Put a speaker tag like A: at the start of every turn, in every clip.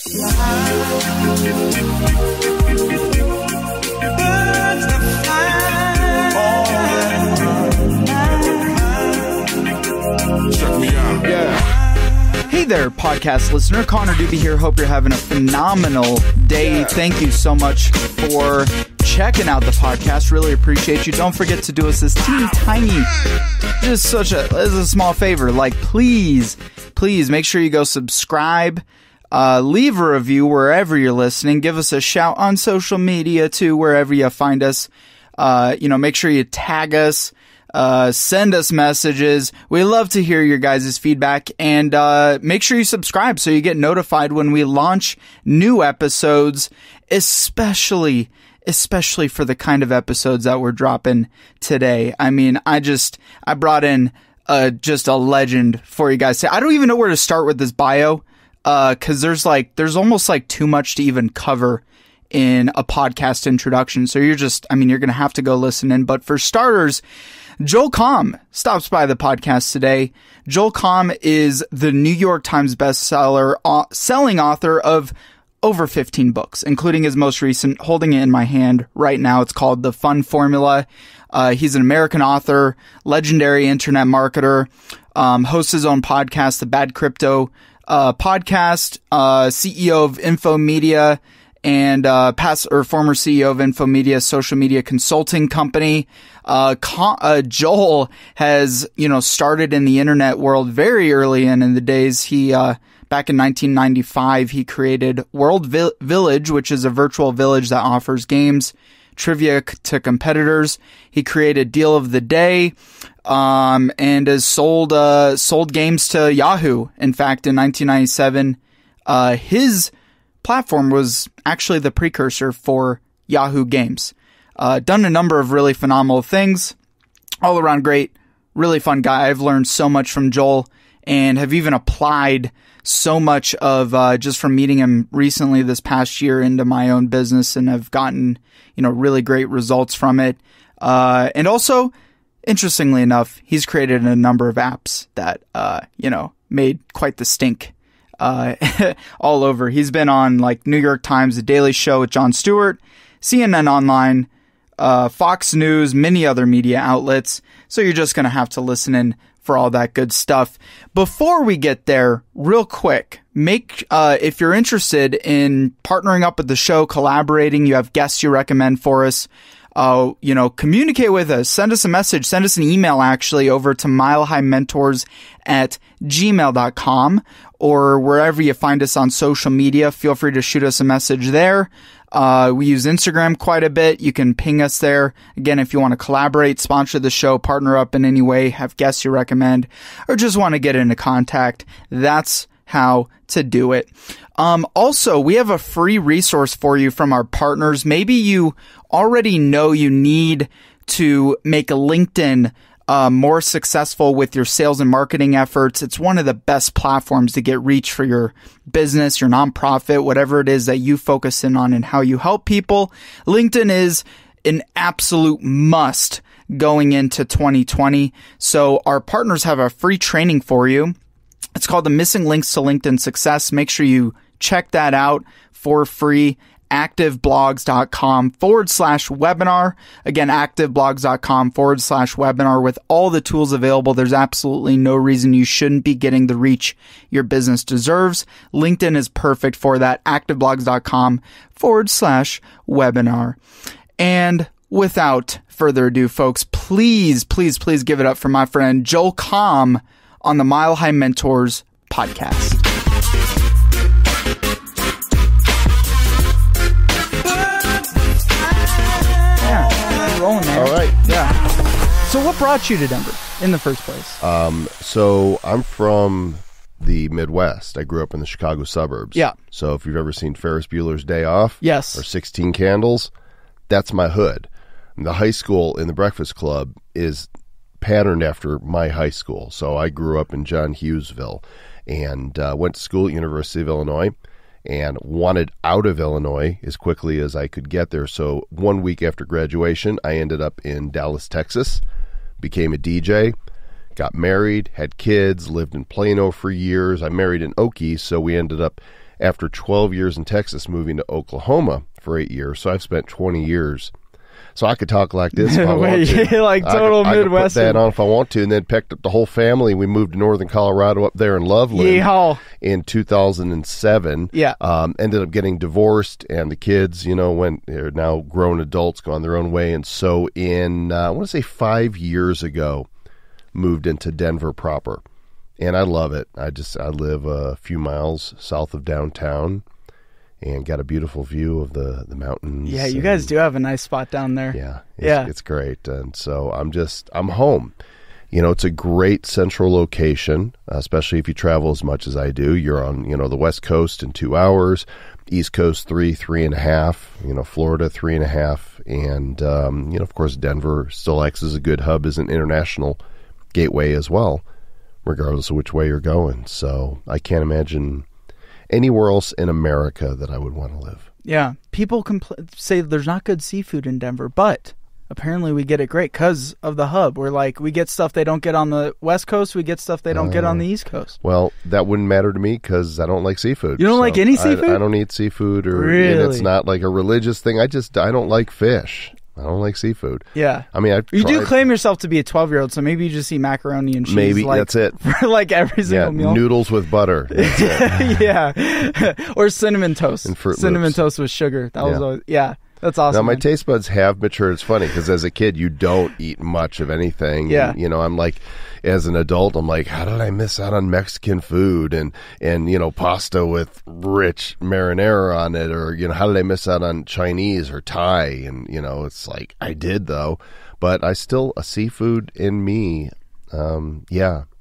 A: Hey there, podcast listener. Connor Doobie here. Hope you're having a phenomenal day. Thank you so much for checking out the podcast. Really appreciate you. Don't forget to do us this teeny tiny, just as a small favor. Like, please make sure you go subscribe. Leave a review wherever you're listening. Give us a shout on social media too, wherever you find us. Make sure you tag us. Send us messages. We love to hear your guys' feedback, and make sure you subscribe so you get notified when we launch new episodes, especially for the kind of episodes that we're dropping today. I mean, I brought in just a legend for you guys. I don't even know where to start with this bio, cause there's almost like too much to even cover in a podcast introduction. So you're going to have to go listen in. But for starters, Joel Comm stops by the podcast today. Joel Comm is the New York Times selling author of over 15 books, including his most recent, holding it in my hand right now. It's called The Fun Formula. He's an American author, legendary internet marketer, hosts his own podcast, the Bad Crypto podcast, CEO of Infomedia, and former CEO of Infomedia, social media consulting company. Joel has, started in the internet world very early in the days. He back in 1995, he created World Village, which is a virtual village that offers games, trivia to competitors. He created Deal of the Day, and has sold games to Yahoo. In fact, in 1997, his platform was actually the precursor for Yahoo Games. Done a number of really phenomenal things. All around great, really fun guy. I've learned so much from Joel and have even applied so much of just from meeting him recently this past year into my own business, and have gotten, really great results from it. And also, interestingly enough, he's created a number of apps that, made quite the stink all over. He's been on like New York Times, The Daily Show with Jon Stewart, CNN Online, Fox News, many other media outlets. So you're just going to have to listen in for all that good stuff. Before we get there, real quick, if you're interested in partnering up with the show, collaborating, you have guests you recommend for us, communicate with us, send us a message, send us an email actually over to milehighmentors@gmail.com, or wherever you find us on social media. Feel free to shoot us a message there. We use Instagram quite a bit. You can ping us there. Again, if you want to collaborate, sponsor the show, partner up in any way, have guests you recommend, or just want to get into contact, that's how to do it. Also, we have a free resource for you from our partners. Maybe you already know you need to make a LinkedIn more successful with your sales and marketing efforts. It's one of the best platforms to get reach for your business, your nonprofit, whatever it is that you focus in on and how you help people. LinkedIn is an absolute must going into 2020. So our partners have a free training for you. It's called the Missing Links to LinkedIn Success. Make sure you check that out for free. activeblogs.com/webinar. Again, activeblogs.com/webinar with all the tools available. There's absolutely no reason you shouldn't be getting the reach your business deserves. LinkedIn is perfect for that. activeblogs.com/webinar. And without further ado, folks, please give it up for my friend Joel Comm on the Mile High Mentors podcast. Rolling there.
B: All right.
A: Yeah. So what brought you to Denver in the first place?
B: So I'm from the Midwest. I grew up in the Chicago suburbs.
A: Yeah.
B: So if you've ever seen Ferris Bueller's Day Off,
A: yes,
B: or 16 Candles, that's my hood. And the high school in the Breakfast Club is patterned after my high school. So I grew up in John Hughesville and went to school at University of Illinois, and wanted out of Illinois as quickly as I could get there. So 1 week after graduation, I ended up in Dallas, Texas, became a DJ, got married, had kids, lived in Plano for years. I married in Okie, so we ended up after 12 years in Texas, moving to Oklahoma for 8 years. So I've spent 20 years. So I could talk like this if I want to.
A: Like total
B: I could put
A: Midwestern.
B: that on if I want to, and then picked up the whole family. We moved to northern Colorado up there in Loveland in 2007.
A: Yeah.
B: Ended up getting divorced, and the kids, they're now grown adults, gone their own way. And so I want to say 5 years ago, moved into Denver proper. And I love it. I live a few miles south of downtown. And got a beautiful view of the mountains.
A: Yeah, you guys do have a nice spot down there.
B: Yeah, it's great. And so I'm home. It's a great central location, especially if you travel as much as I do. You're on, the West Coast in 2 hours, East Coast 3.5, Florida 3.5. And, of course, Denver still acts as a good hub, as an international gateway as well, regardless of which way you're going. So I can't imagine anywhere else in America that I would want to live.
A: Yeah. People say there's not good seafood in Denver, but apparently we get it great because of the hub. We're like, we get stuff they don't get on the West Coast. We get stuff they don't get on the East Coast.
B: Well, that wouldn't matter to me because I don't like seafood.
A: You don't like any seafood?
B: I don't eat seafood.
A: Really?
B: And it's not like a religious thing. I don't like fish. I don't like seafood.
A: Yeah.
B: I mean,
A: you do claim yourself to be a 12-year-old, so maybe you just eat macaroni and cheese.
B: Maybe, that's it.
A: For like every single meal.
B: Noodles with butter. That's it.
A: Yeah. Or cinnamon toast.
B: And Fruit
A: cinnamon
B: Loops.
A: toast with sugar. That was always, that's awesome.
B: Now, my taste buds have matured. It's funny because as a kid, you don't eat much of anything.
A: Yeah.
B: And, I'm like, as an adult, I'm like, how did I miss out on Mexican food and pasta with rich marinara on it? Or, how did I miss out on Chinese or Thai? And, it's like, I did though. But a seafood in me, I'm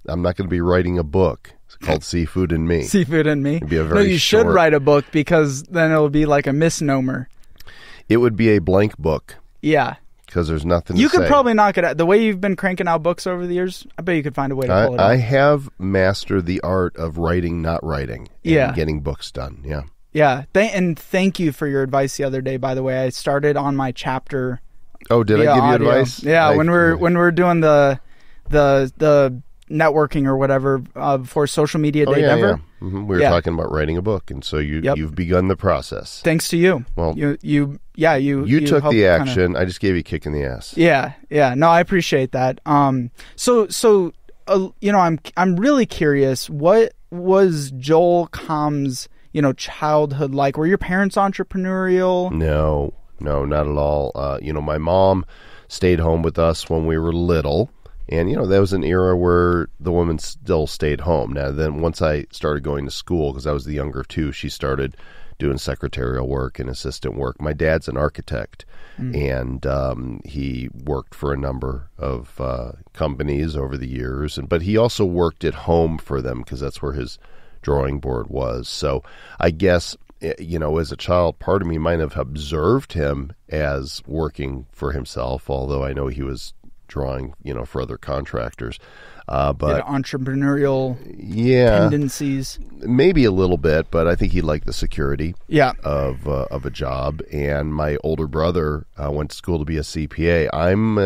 B: not going to be writing a book. It's called Seafood in Me.
A: Seafood in Me?
B: It'd be a very
A: you should write a book because then it'll be like a misnomer.
B: It would be a blank book.
A: Yeah.
B: Because there's nothing to say.
A: You could probably knock it out. The way you've been cranking out books over the years, I bet you could find a way to pull it out.
B: I have mastered the art of writing, not writing, and getting books done. Yeah.
A: Yeah. And thank you for your advice the other day, by the way. I started on my chapter.
B: Oh, did I give you advice?
A: Yeah, when we're doing the networking or whatever for Social Media Day Denver.
B: Yeah. Mm-hmm. We were talking about writing a book, and so you've begun the process.
A: Thanks to you.
B: Well,
A: you
B: took the action. I just gave you a kick in the ass.
A: Yeah. No, I appreciate that. So I'm really curious. What was Joel Comm's childhood like? Were your parents entrepreneurial?
B: No, not at all. My mom stayed home with us when we were little. And, that was an era where the woman still stayed home. Now, then once I started going to school, because I was the younger of two, she started doing secretarial work and assistant work. My dad's an architect, and he worked for a number of companies over the years. But he also worked at home for them because that's where his drawing board was. So I guess, as a child, part of me might have observed him as working for himself, although I know he was drawing, for other contractors. But
A: entrepreneurial tendencies.
B: Maybe a little bit, but I think he liked the security
A: of
B: a job. And my older brother went to school to be a CPA. I'm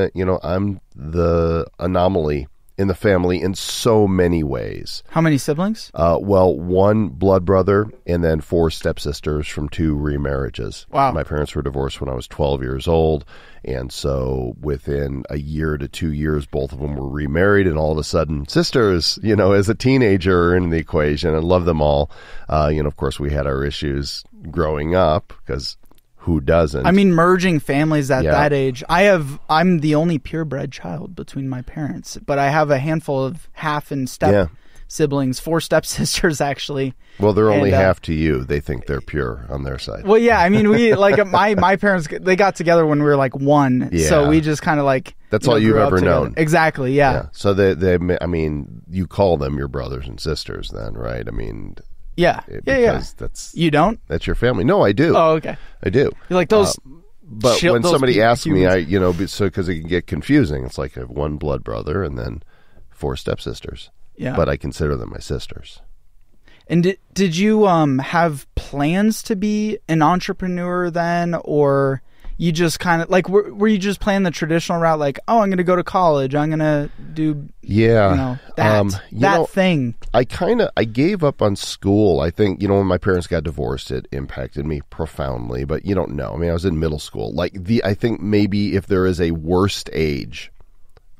B: the anomaly in the family in so many ways.
A: How many siblings?
B: One blood brother and then 4 stepsisters from 2 remarriages.
A: Wow.
B: My parents were divorced when I was 12 years old. And so within a year to 2 years, both of them were remarried. And all of a sudden, sisters, as a teenager are in the equation. I love them all. Of course, we had our issues growing up because who doesn't?
A: I mean, merging families at that age. I'm the only purebred child between my parents, but I have a handful of half and step siblings, 4 stepsisters actually.
B: Well, they're only half to you. They think they're pure on their side.
A: Well, yeah. I mean, we like my parents. They got together when we were like 1, so we just kind of like
B: that's all you've ever known.
A: Exactly. Yeah.
B: So they. I mean, you call them your brothers and sisters, then, right? I mean.
A: Yeah.
B: That's
A: you don't.
B: That's your family. No, I do.
A: Oh, okay.
B: I do.
A: You're like those.
B: But when somebody asks me, because it can get confusing. It's like I have 1 blood brother and then 4 stepsisters.
A: Yeah.
B: But I consider them my sisters.
A: And did you have plans to be an entrepreneur then, or you just kind of like were you just playing the traditional route, like, oh, I'm going to go to college, I'm going to do that thing?
B: I gave up on school. I think, when my parents got divorced, it impacted me profoundly, but you don't know. I mean, I was in middle school. I think maybe if there is a worst age,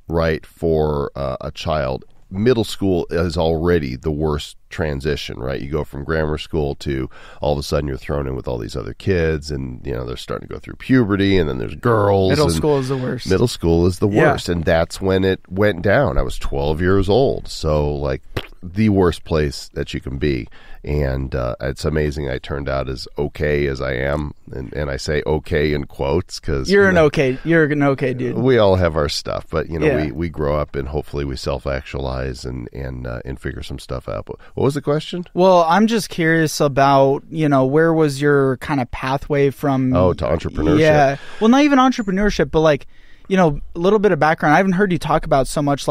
B: right, for a child, middle school is already the worst transition, right? You go from grammar school to all of a sudden you're thrown in with all these other kids, and they're starting to go through puberty, and then there's girls.
A: Middle school is the worst.
B: Middle school is the worst, and that's when it went down. I was 12 years old, so the worst place that you can be. And it's amazing I turned out as okay as I am, and I say okay in quotes because
A: you're an okay dude.
B: We all have our stuff, but we grow up and hopefully we self-actualize and figure some stuff out. But what was the question?
A: Well, I'm just curious about where was your kind of pathway from
B: to entrepreneurship?
A: Yeah, well, not even entrepreneurship, but a little bit of background. I haven't heard you talk about so much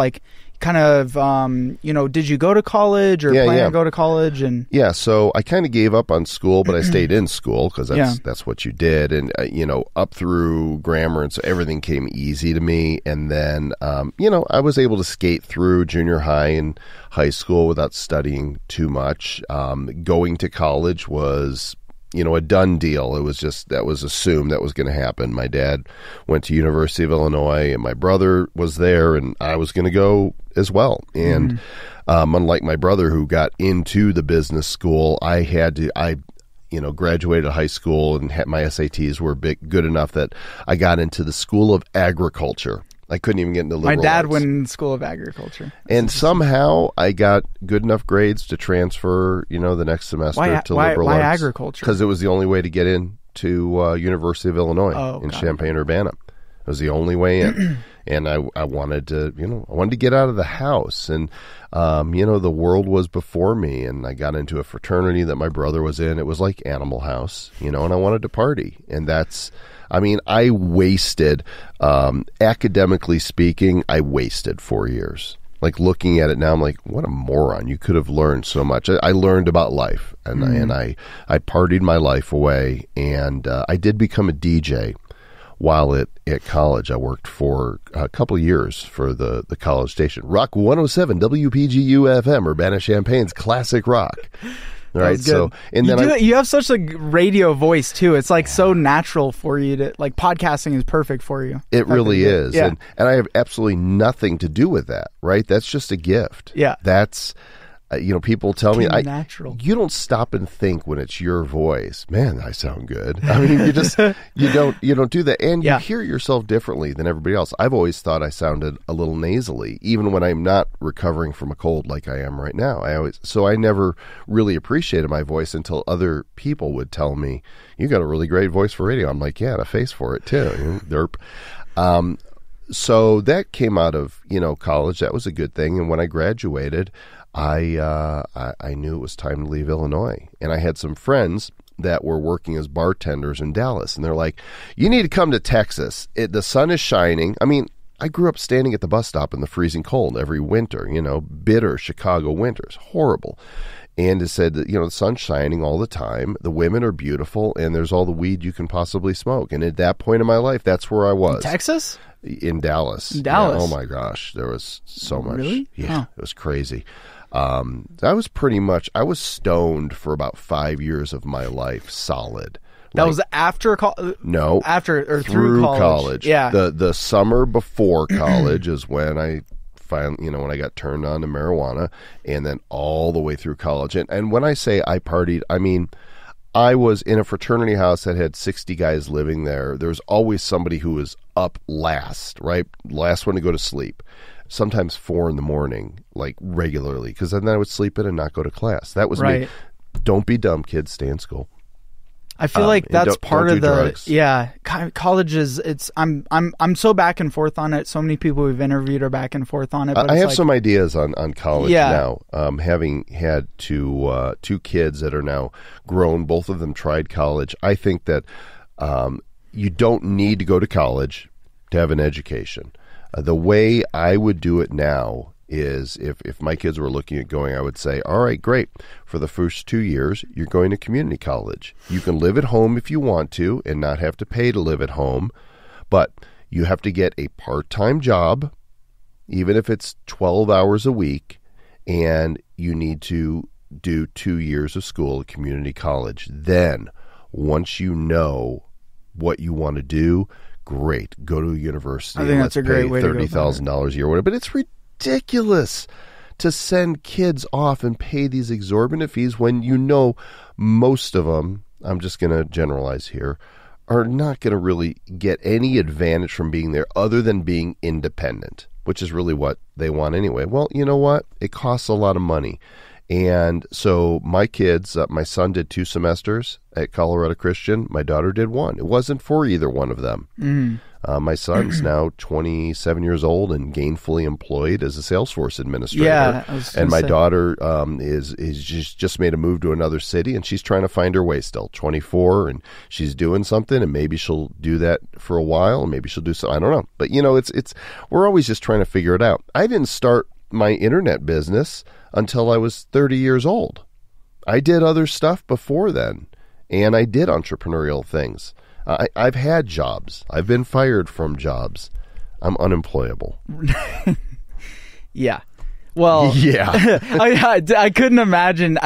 A: kind of, did you go to college or plan to go to college? And
B: so I kind of gave up on school, but I stayed in school because that's what you did. And, up through grammar, and so everything came easy to me. And then, I was able to skate through junior high and high school without studying too much. Going to college was a done deal. It was that was assumed that was going to happen. My dad went to University of Illinois, and my brother was there, and I was going to go as well. And unlike my brother who got into the business school, I graduated high school and my SATs were good enough that I got into the School of Agriculture. I couldn't even get into liberal
A: arts. My dad
B: arts.
A: went in the School of Agriculture.
B: And somehow I got good enough grades to transfer, the next semester to liberal arts.
A: Why agriculture?
B: Because it was the only way to get into University of Illinois in Champaign-Urbana. It was the only way in. And I wanted to, I wanted to get out of the house. And, the world was before me. And I got into a fraternity that my brother was in. It was like Animal House, and I wanted to party. And I wasted, academically speaking, I wasted 4 years. Looking at it now, I'm like, what a moron. You could have learned so much. I learned about life, and I partied my life away. And I did become a DJ while at college. I worked for a couple of years for the college station. Rock 107, WPGU FM, Urbana-Champaign's classic rock. Right. So, and then
A: you have such a radio voice too. It's so natural for you to podcasting is perfect for you.
B: It really is.
A: Yeah.
B: And I have absolutely nothing to do with that. Right. That's just a gift.
A: Yeah.
B: That's, people tell me,
A: natural.
B: You don't stop and think when it's your voice. Man, I sound good. I mean, you don't do that, and you hear yourself differently than everybody else. I've always thought I sounded a little nasally, even when I'm not recovering from a cold like I am right now. I never really appreciated my voice until other people would tell me, "You got a really great voice for radio." I'm like, "Yeah, and a face for it too." Derp. So that came out of college. That was a good thing, and when I graduated, I knew it was time to leave Illinois. And I had some friends that were working as bartenders in Dallas. And they're like, you need to come to Texas. The sun is shining. I mean, I grew up standing at the bus stop in the freezing cold every winter, bitter Chicago winters, horrible. And it said that, the sun's shining all the time. The women are beautiful, and there's all the weed you can possibly smoke. And at that point in my life, that's where I was.
A: In Texas?
B: In Dallas.
A: Yeah,
B: oh, my gosh. There was so much.
A: Really?
B: Yeah, It was crazy. I was stoned for about 5 years of my life, solid.
A: That was after
B: No,
A: after or through college. Yeah,
B: the summer before college is when I finally, when I got turned on to marijuana, and then all the way through college. And when I say I partied, I mean I was in a fraternity house that had 60 guys living there. There was always somebody who was up last, right? Last one to go to sleep. Sometimes 4 a.m, regularly, because then I would sleep in and not go to class. That was me. Don't be dumb, kids. Stay in school.
A: I feel like that's part of the
B: drugs.
A: College is. I'm so back and forth on it. So many people we've interviewed are back and forth on it. But
B: I have some ideas on college now. Having had two kids that are now grown, both of them tried college. I think that you don't need to go to college to have an education. The way I would do it now is if my kids were looking at going, I would say, all right, great. For the first 2 years, you're going to community college. You can live at home if you want to and not have to pay to live at home, but you have to get a part-time job, even if it's 12 hours a week, and you need to do 2 years of school at community college. Then, once you know what you want to do, great, go to a university.
A: I think that's a great way to go.
B: $30,000 a year, whatever. But it's ridiculous to send kids off and pay these exorbitant fees when you know most of them, I'm just going to generalize here, are not going to really get any advantage from being there other than being independent, which is really what they want anyway. Well, you know what? It costs a lot of money. And so my kids, my son did 2 semesters at Colorado Christian. My daughter did 1. It wasn't for either one of them. My son's now 27 years old and gainfully employed as a Salesforce administrator.
A: Yeah,
B: and my daughter is just made a move to another city, and she's trying to find her way still. 24, and she's doing something, and maybe she'll do that for a while, and maybe she'll do something. I don't know. But, it's we're always just trying to figure it out. I didn't start my internet business until I was 30 years old. I did other stuff before then, and I did entrepreneurial things. I've had jobs. I've been fired from jobs. I'm unemployable.
A: Yeah. Well,
B: yeah.
A: I couldn't imagine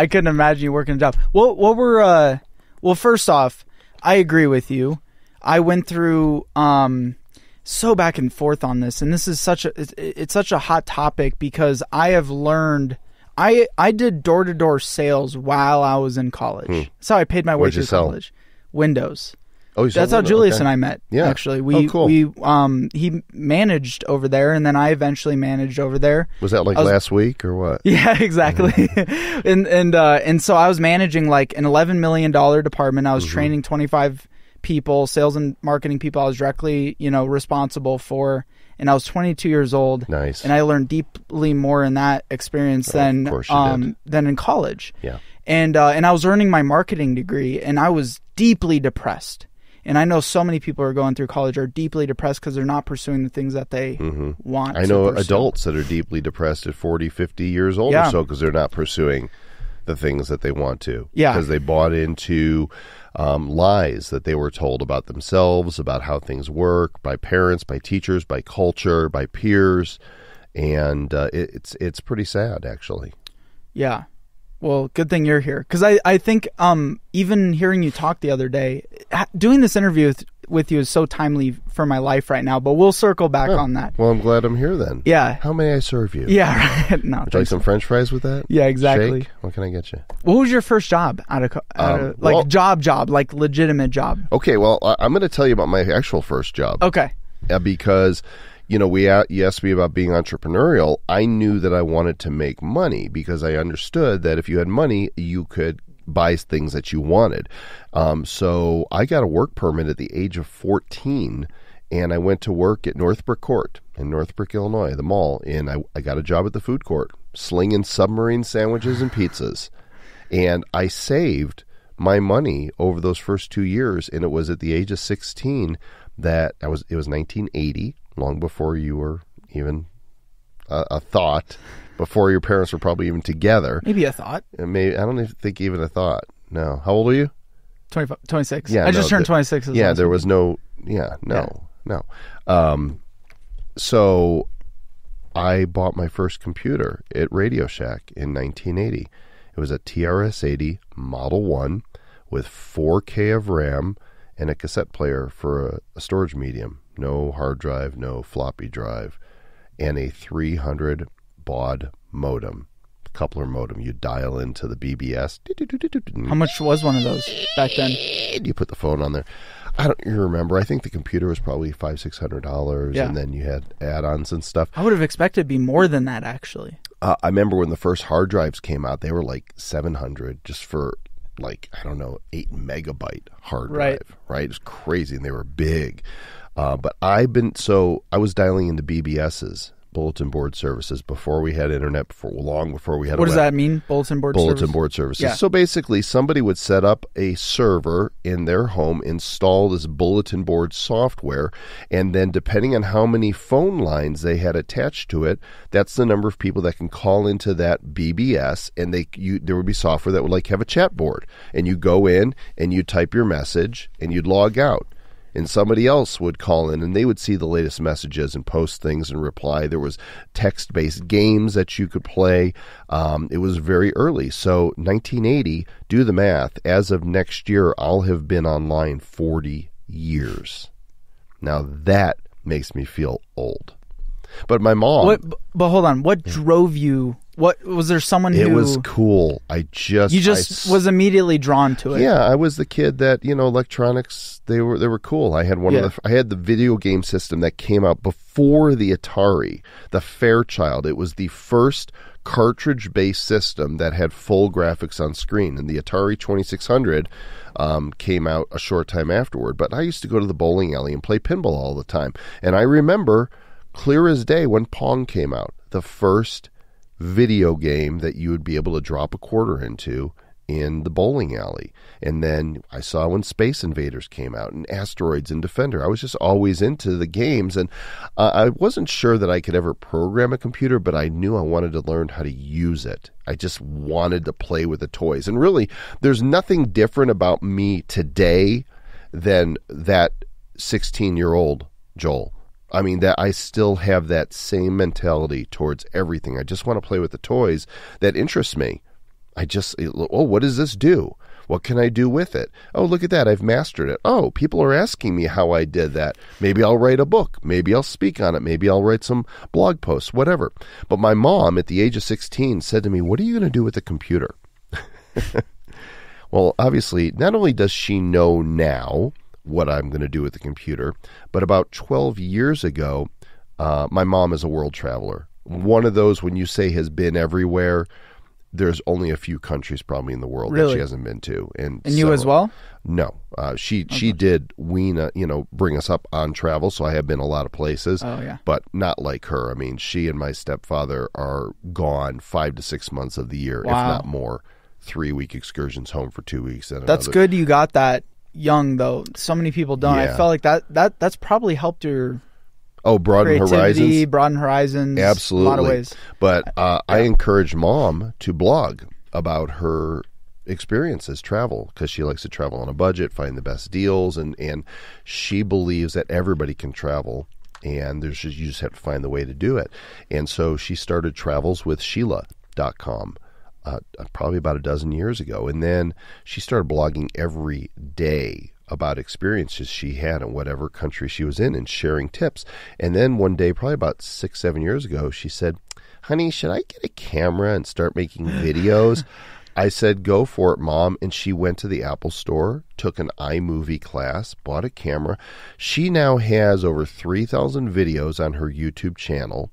A: you working a job. Well, first off, I agree with you. I went through so back and forth on this, and this is such a hot topic because I have learned. I did door-to-door sales while I was in college. That's how I paid my way through college. Windows.
B: Oh,
A: that's how Julius and I met. Yeah. Actually,
B: cool.
A: He managed over there, and then I eventually managed over there.
B: Was that last week or what?
A: Yeah, exactly. and so I was managing like an $11 million department. I was training 25 people, sales and marketing people. I was directly, responsible for. And I was 22 years old.
B: Nice.
A: And I learned deeply more in that experience than in college.
B: Yeah.
A: And I was earning my marketing degree, and I was deeply depressed. And I know so many people who are going through college are deeply depressed because they're not pursuing the things that they want.
B: I know adults that are deeply depressed at 40, 50 years old or so because they're not pursuing the things that they want to.
A: Yeah.
B: Because they bought into lies that they were told about themselves, about how things work, by parents, by teachers, by culture, by peers. And it's pretty sad, actually.
A: Yeah. Well, good thing you're here. Because I think even hearing you talk the other day, doing this interview with you is so timely for my life right now, but we'll circle back on that.
B: Well, I'm glad I'm here then.
A: Yeah.
B: How may I serve you?
A: Yeah, right. No,
B: would you like some French fries with that?
A: Yeah, exactly.
B: Shake? What can I get you?
A: What was your first job job, like legitimate job?
B: Okay, well, I'm going to tell you about my actual first job.
A: Okay.
B: Because... you asked me about being entrepreneurial. I knew that I wanted to make money because I understood that if you had money, you could buy things that you wanted. So I got a work permit at the age of 14, and I went to work at Northbrook Court in Northbrook, Illinois, the mall, and I got a job at the food court, slinging submarine sandwiches and pizzas. And I saved my money over those first 2 years, and it was at the age of 16 that it was 1980. Long before you were even a thought, before your parents were probably even together.
A: Maybe a thought.
B: Maybe I don't even think even a thought. No. How old are you?
A: 26.
B: Yeah,
A: I just turned 26.
B: Yeah, there was no. Yeah, no. So I bought my first computer at Radio Shack in 1980. It was a TRS-80 Model 1 with 4K of RAM and a cassette player for a storage medium. No hard drive, no floppy drive, and a 300 baud modem, coupler modem. You dial into the BBS.
A: How much was one of those back then?
B: You put the phone on there. I don't remember. I think the computer was probably $500-600, and then you had add-ons and stuff.
A: I would have expected it to be more than that, actually.
B: I remember when the first hard drives came out, they were like $700 just for 8 megabyte hard drive. Right? It was crazy, and they were big. But I was dialing into BBSs bulletin board services before we had internet, long before we had
A: What does that mean, bulletin board
B: services?
A: Yeah.
B: So basically, somebody would set up a server in their home, install this bulletin board software, and then depending on how many phone lines they had attached to it, that's the number of people that can call into that BBS, and there would be software that would like have a chat board, and you go in and you type your message and you'd log out. And somebody else would call in and they would see the latest messages and post things and reply. There was text-based games that you could play. It was very early. So 1980, do the math. As of next year, I'll have been online 40 years. Now that makes me feel old. But my mom...
A: But hold on. What drove you... What was there someone who...
B: It was cool. You just
A: was immediately drawn to it.
B: Yeah, I was the kid that, electronics, they were cool. I had I had the video game system that came out before the Atari, the Fairchild. It was the first cartridge-based system that had full graphics on screen, and the Atari 2600 came out a short time afterward. But I used to go to the bowling alley and play pinball all the time. And I remember clear as day when Pong came out, the first video game that you would be able to drop a quarter into in the bowling alley. And then I saw when Space Invaders came out and Asteroids and Defender. I was just always into the games, and I wasn't sure that I could ever program a computer, but I knew I wanted to learn how to use it. I just wanted to play with the toys. And really, there's nothing different about me today than that 16-year-old Joel. I mean, that I still have that same mentality towards everything. I just want to play with the toys that interest me. What does this do? What can I do with it? Oh, look at that. I've mastered it. Oh, people are asking me how I did that. Maybe I'll write a book. Maybe I'll speak on it. Maybe I'll write some blog posts, whatever. But my mom, at the age of 16, said to me, "What are you going to do with the computer?" Well, obviously, not only does she know now what I'm going to do with the computer, but about 12 years ago, my mom is a world traveler. One of those, when you say has been everywhere, there's only a few countries probably in the world that she hasn't been to. And
A: you as well?
B: No. She did bring us up on travel, so I have been a lot of places.
A: Oh, yeah.
B: But not like her. I mean, she and my stepfather are gone 5 to 6 months of the year, if not more. 3-week excursions home for 2 weeks.
A: That's good you got that young, though. So many people don't. Yeah. I felt like that's probably helped your
B: broaden
A: horizons.
B: Absolutely.
A: A lot of ways.
B: But I encourage Mom to blog about her experiences, travel, because she likes to travel on a budget, find the best deals, and she believes that everybody can travel, and you just have to find the way to do it. And so she started travelswithsheila.com. Probably about a dozen years ago. And then she started blogging every day about experiences she had in whatever country she was in and sharing tips. And then one day, probably about 6-7 years ago, she said, "Honey, should I get a camera and start making videos?" I said, "Go for it, Mom." And she went to the Apple store, took an iMovie class, bought a camera. She now has over 3,000 videos on her YouTube channel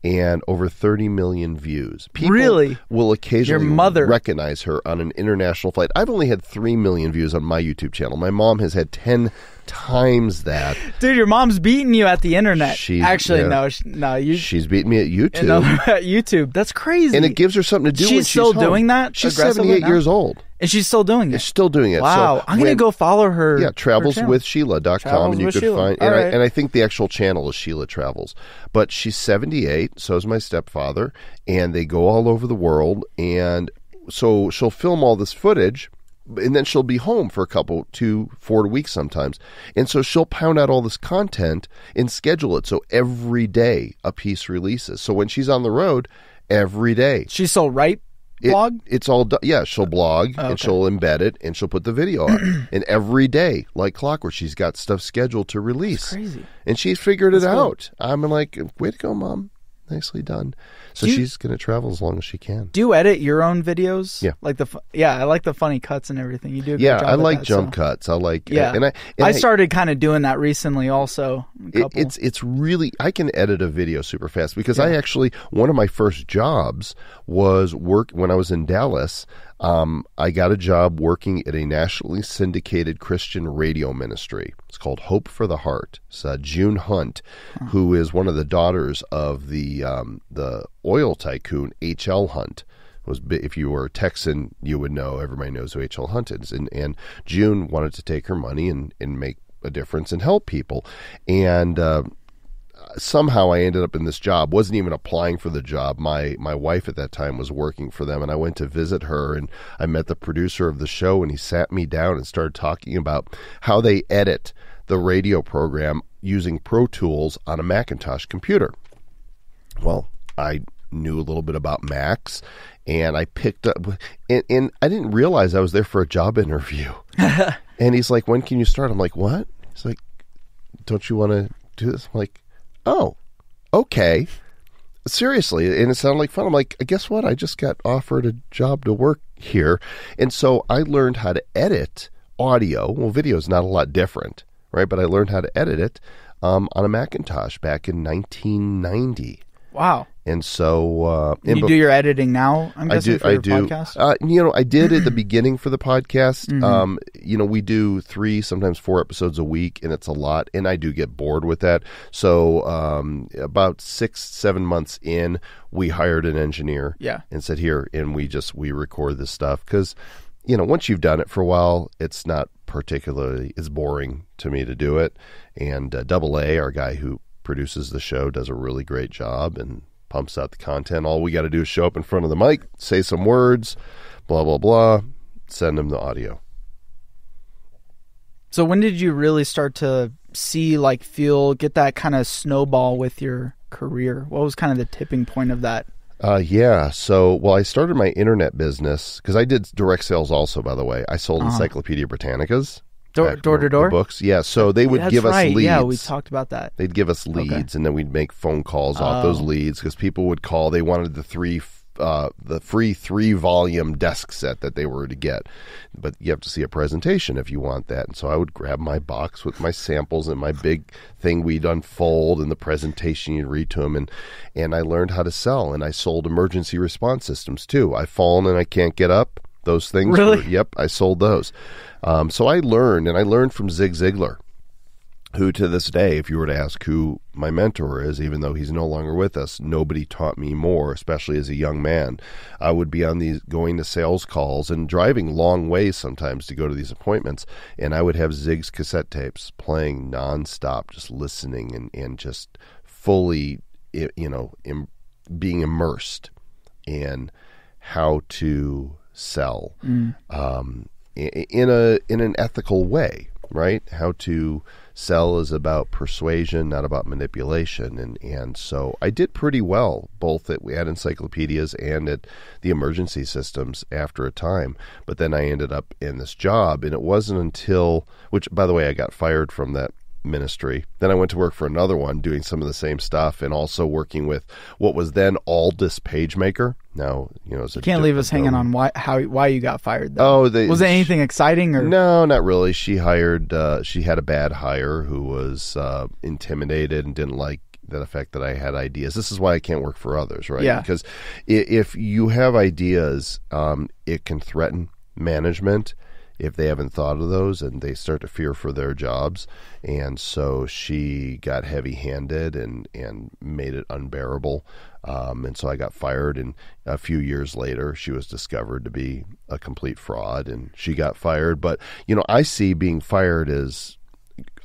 B: and over 30 million views. People will occasionally recognize her on an international flight. I've only had 3 million views on my YouTube channel. My mom has had 10 times that.
A: Dude, your mom's beating you at the internet. She's beating me at YouTube. At YouTube. That's crazy.
B: And it gives her something to do when she's
A: still
B: home.
A: Doing that?
B: She's 78 years old.
A: And she's still doing it?
B: She's still doing it.
A: Wow.
B: So
A: I'm going to go follow her.
B: Yeah, travelswithsheila.com, and you could find, and I think the actual channel is Sheila Travels. But she's 78, so is my stepfather, and they go all over the world, and so she'll film all this footage, and then she'll be home for 2-4 weeks sometimes. And so she'll pound out all this content and schedule it. So every day a piece releases. So when she's on the road, every day.
A: She's still blog?
B: It's all done. Yeah, she'll blog and she'll embed it and she'll put the video up. And every day, like clockwork, she's got stuff scheduled to release.
A: That's crazy.
B: And she's figured it out. I'm like, way to go, Mom. Nicely done. So she's going to travel as long as she can.
A: Do you edit your own videos?
B: Yeah.
A: I like the funny cuts and everything. You do a good job
B: I like jump cuts. I like...
A: Yeah. And I started kind of doing that recently also.
B: It's really... I can edit a video super fast because I actually... One of my first jobs was when I was in Dallas, I got a job working at a nationally syndicated Christian radio ministry. It's called Hope for the Heart. It's June Hunt, who is one of the daughters of the oil tycoon H.L. Hunt. If you were a Texan, you would know. Everybody knows who H.L. Hunt is. And June wanted to take her money and make a difference and help people. And somehow I ended up in this job. Wasn't even applying for the job. My wife at that time was working for them, and I went to visit her, and I met the producer of the show, and he sat me down and started talking about how they edit the radio program using Pro Tools on a Macintosh computer. Well, I knew a little bit about Macs, and I picked up, and I didn't realize I was there for a job interview. And he's like, when can you start? I'm like, what? He's like, don't you want to do this? I'm like, oh, okay. Seriously. And it sounded like fun. I'm like, guess what? I just got offered a job to work here. And so I learned how to edit audio. Well, video is not a lot different, right? But I learned how to edit it on a Macintosh back in 1990.
A: Wow.
B: And so
A: you do your editing now, I'm guessing, for your podcast?
B: I did at the beginning for the podcast. Mm-hmm. We do 3, sometimes 4 episodes a week, and it's a lot, and I do get bored with that. So about 6-7 months in, we hired an engineer and said, here, and we record this stuff. Because, once you've done it for a while, it's not particularly, it's boring to me to do it. And Double A, our guy who produces the show, does a really great job and pumps out the content. All we got to do is show up in front of the mic, say some words, blah, blah, blah, send them the audio.
A: So when did you really start to see, get that kind of snowball with your career? What was kind of the tipping point of that?
B: So, I started my internet business because I did direct sales also, by the way. I sold Encyclopedia Britannicas.
A: Door to door?
B: Books. Yeah, so they would give us leads.
A: Yeah, we talked about that.
B: They'd give us leads, and then we'd make phone calls off those leads because people would call. They wanted the free 3-volume desk set that they were to get. But you have to see a presentation if you want that. And so I would grab my box with my samples and my big thing we'd unfold, and the presentation you'd read to them. And I learned how to sell, and I sold emergency response systems too. I've fallen and I can't get up. Those things.
A: Really?
B: Yep, I sold those. So I learned from Zig Ziglar, who to this day, if you were to ask who my mentor is, even though he's no longer with us, nobody taught me more, especially as a young man. I would be on going to sales calls and driving long ways sometimes to go to these appointments, and I would have Zig's cassette tapes playing nonstop, just listening and just fully, being immersed in how to sell in an ethical way, right? How to sell is about persuasion, not about manipulation. And so I did pretty well, both at encyclopedias and at the emergency systems after a time. But then I ended up in this job, and it wasn't until, which, by the way, I got fired from that ministry. Then I went to work for another one doing some of the same stuff, and also working with what was then Aldus PageMaker. Now, you can't
A: leave us hanging on why you got fired, though. Was it anything exciting? Or
B: no, not really. She had a bad hire who was intimidated and didn't like the fact that I had ideas. This is why I can't work for others, right?
A: Yeah.
B: Because if you have ideas, it can threaten management if they haven't thought of those, and they start to fear for their jobs. And so she got heavy-handed and made it unbearable. And so I got fired, and a few years later, she was discovered to be a complete fraud, and she got fired. But, I see being fired as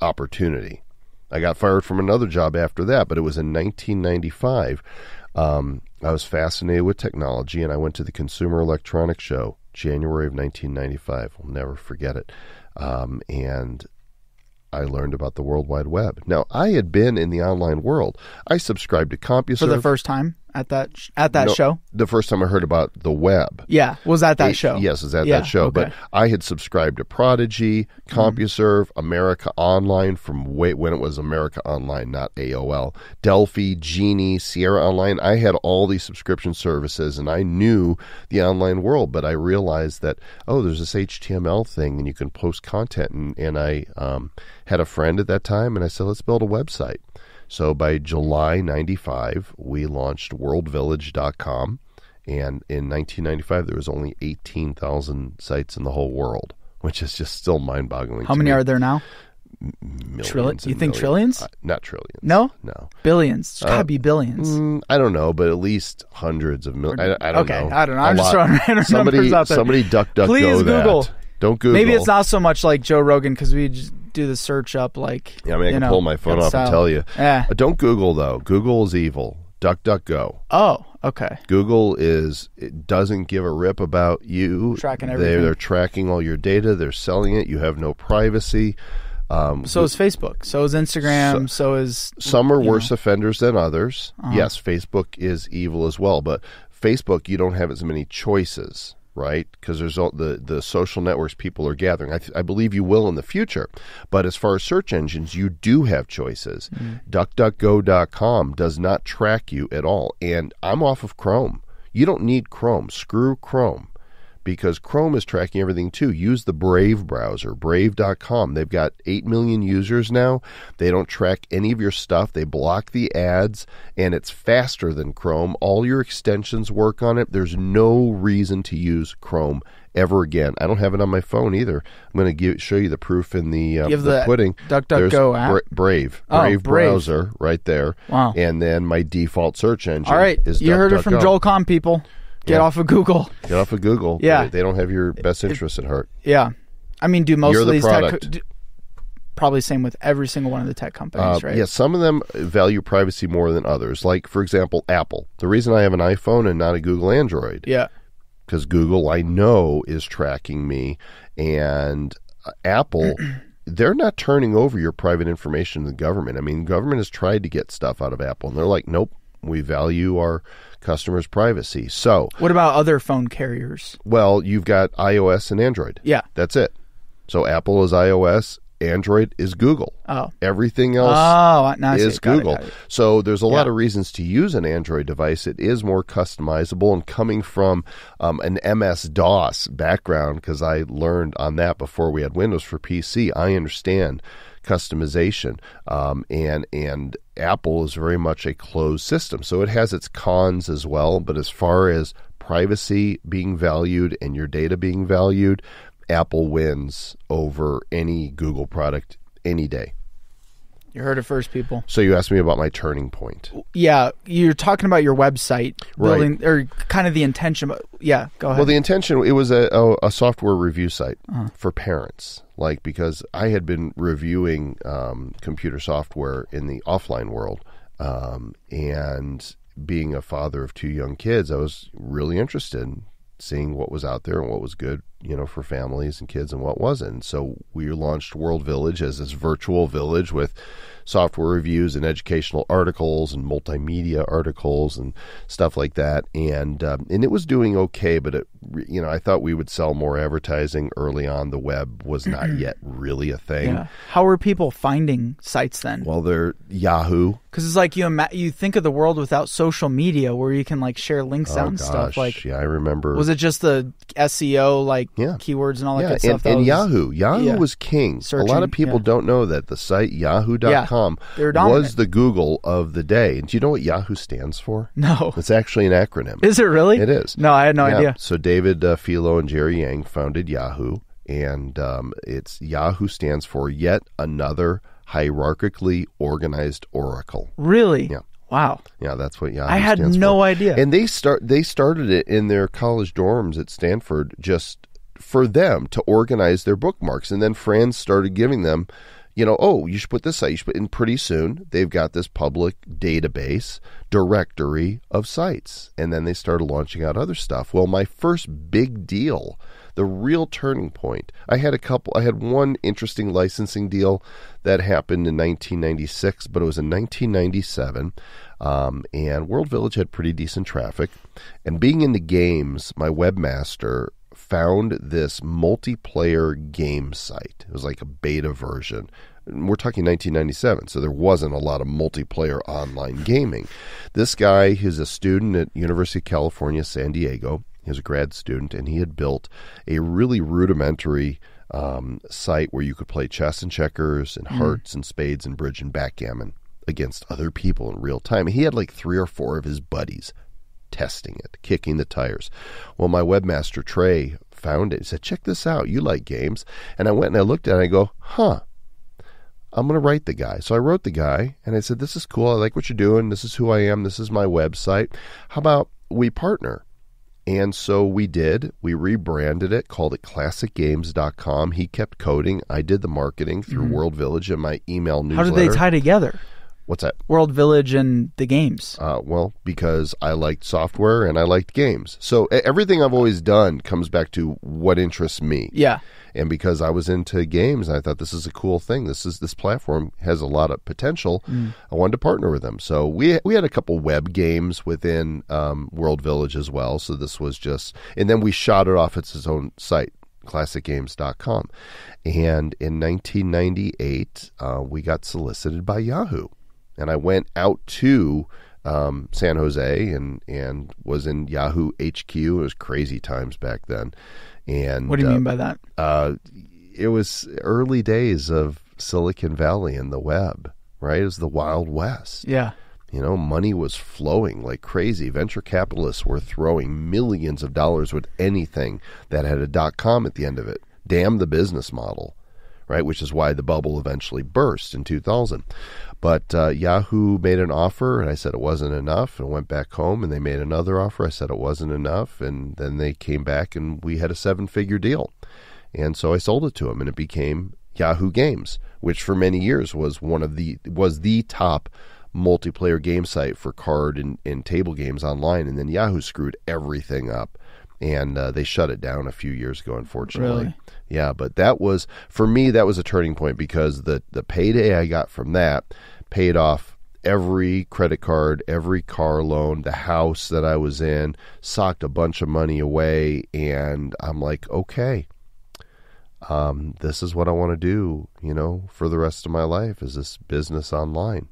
B: opportunity. I got fired from another job after that, but it was in 1995. I was fascinated with technology, and I went to the Consumer Electronics Show, January of 1995. I'll never forget it. And I learned about the World Wide Web. Now, I had been in the online world. I subscribed to CompuServe.
A: For the first time at that show?
B: The first time I heard about the web.
A: Yeah, was at that show.
B: Yes, it was at that show.
A: Okay.
B: But I had subscribed to Prodigy, CompuServe, America Online from when it was America Online, not AOL, Delphi, Genie, Sierra Online. I had all these subscription services, and I knew the online world, but I realized that, there's this HTML thing, and you can post content. And I had a friend at that time, and I said, let's build a website. So by July 95, we launched worldvillage.com, And in 1995, there was only 18,000 sites in the whole world, which is just still mind-boggling.
A: How many are there now?
B: Millions.
A: You think trillions?
B: Not trillions.
A: No?
B: No.
A: Billions. It's got to be billions.
B: I don't know, but at least hundreds of millions. I don't know.
A: I don't know. I'm just throwing random numbers out there.
B: Somebody DuckDuckGo
A: Please Google.
B: that. Don't Google.
A: Maybe it's not so much like Joe Rogan because we just do the search up like.
B: Yeah, I mean, I can pull my phone off and tell you.
A: Yeah.
B: Don't Google, though. Google is evil. DuckDuckGo.
A: Oh, okay.
B: Google it doesn't give a rip about you.
A: Tracking everything.
B: They're tracking all your data. They're selling it. You have no privacy.
A: So is Facebook. So is Instagram. So is...
B: Some are worse offenders than others. Yes, Facebook is evil as well. But Facebook, you don't have as many choices, right? Because there's all the social networks people are gathering. I believe you will in the future. But as far as search engines, you do have choices. DuckDuckGo.com does not track you at all. And I'm off of Chrome. You don't need Chrome. Screw Chrome. Because Chrome is tracking everything too. Use the Brave browser, brave.com. They've got 8 million users now. They don't track any of your stuff. They block the ads, and it's faster than Chrome. All your extensions work on it. There's no reason to use Chrome ever again. I don't have it on my phone either. I'm going to show you the proof in the pudding.
A: DuckDuckGo app?
B: Brave.
A: Brave
B: browser right there.
A: Wow.
B: And then my default search engine
A: All right.
B: is
A: You heard it from Joel Comm, people. Get off of Google.
B: Get off of Google.
A: Yeah.
B: They don't have your best interests at heart.
A: Yeah. I mean, do most
B: You're
A: of
B: the
A: these
B: product.
A: probably same with every single one of the tech companies, right?
B: Yeah, some of them value privacy more than others. Like, for example, Apple. The reason I have an iPhone and not a Google Android.
A: Yeah.
B: Because Google, I know, is tracking me. And Apple, they're not turning over your private information to the government. I mean, government has tried to get stuff out of Apple, and they're like, nope, we value our customers' privacy. So,
A: what about other phone carriers?
B: Well, you've got iOS and Android.
A: Yeah.
B: That's it. So Apple is iOS, Android is Google.
A: Oh.
B: Everything else is Google.
A: Got it.
B: So there's a lot of reasons to use an Android device. It is more customizable, and coming from an MS-DOS background, because I learned on that before we had Windows for PC, I understand customization, and Apple is very much a closed system, so it has its cons as well. But as far as privacy being valued and your data being valued, Apple wins over any Google product any day.
A: You heard it first, people.
B: So you asked me about my turning point.
A: Yeah, you're talking about your website building,
B: right,
A: or kind of the intention. But yeah, go ahead.
B: Well, the intention, it was a software review site for parents, like, because I had been reviewing computer software in the offline world, and being a father of 2 young kids, I was really interested in seeing what was out there and what was good, for families and kids and what wasn't. So we launched World Village as this virtual village with software reviews and educational articles and multimedia articles and stuff like that. And it was doing okay, but I thought we would sell more advertising early on. The web was not yet really a thing.
A: Yeah. How are people finding sites then?
B: Well, they're Yahoo.
A: Because it's like you think of the world without social media, where you can like share links out and stuff. Like,
B: yeah, I remember.
A: Was it just the SEO keywords and all that good stuff?
B: And Yahoo was king.
A: Searching,
B: a lot of people don't know that the site Yahoo.com was the Google of the day. And do you know what Yahoo stands for?
A: No.
B: It's actually an acronym.
A: Is it really?
B: It is.
A: No, I had no idea.
B: So David Filo and Jerry Yang founded Yahoo, and it's Yahoo stands for Yet Another Hierarchically Organized Oracle.
A: Really?
B: Yeah.
A: Wow.
B: Yeah, that's what Yahoo
A: I had
B: stands
A: no
B: for.
A: idea.
B: And they started it in their college dorms at Stanford just for them to organize their bookmarks. And then friends started giving them, you should put this site. You should put, and pretty soon they've got this public database directory of sites. And then they started launching out other stuff. Well, my first big deal, the real turning point, I had one interesting licensing deal that happened in 1996, but it was in 1997. And World Village had pretty decent traffic. And being into games, my webmaster found this multiplayer game site. It was like a beta version. We're talking 1997, so there wasn't a lot of multiplayer online gaming. This guy, he's a student at University of California, San Diego. He was a grad student, and he had built a really rudimentary site where you could play chess and checkers and hearts and spades and bridge and backgammon against other people in real time. He had like 3 or 4 of his buddies testing it, kicking the tires. Well, my webmaster, Trey, found it. He said, check this out. You like games. And I went and I looked at it and I go, I'm going to write the guy. So I wrote the guy and I said, this is cool. I like what you're doing. This is who I am. This is my website. How about we partner? And so we did. We rebranded it, called it ClassicGames.com. He kept coding. I did the marketing through World Village and my email newsletter.
A: How did they tie together?
B: What's that?
A: World Village and the games.
B: Well, because I liked software and I liked games. So everything I've always done comes back to what interests me.
A: Yeah.
B: And because I was into games, I thought this is a cool thing. This platform has a lot of potential. I wanted to partner with them. So we had a couple web games within World Village as well. So this was just, and then we shot it off its own site, ClassicGames.com. And in 1998, we got solicited by Yahoo. And I went out to San Jose and was in Yahoo HQ. It was crazy times back then. And
A: what do you mean by that?
B: It was early days of Silicon Valley and the web, right? It was the Wild West.
A: Yeah.
B: Money was flowing like crazy. Venture capitalists were throwing millions of dollars with anything that had a .com at the end of it. Damn the business model, right? Which is why the bubble eventually burst in 2000. But Yahoo made an offer, and I said it wasn't enough, and went back home, and they made another offer. I said it wasn't enough, and then they came back, and we had a 7-figure deal. And so I sold it to them, and it became Yahoo Games, which for many years was the top multiplayer game site for card and table games online. And then Yahoo screwed everything up, and they shut it down a few years ago, unfortunately.
A: Really?
B: Yeah, but that was, for me, that was a turning point because the payday I got from that paid off every credit card, every car loan, the house that I was in, socked a bunch of money away, and I'm like, okay, this is what I want to do, for the rest of my life, is this business online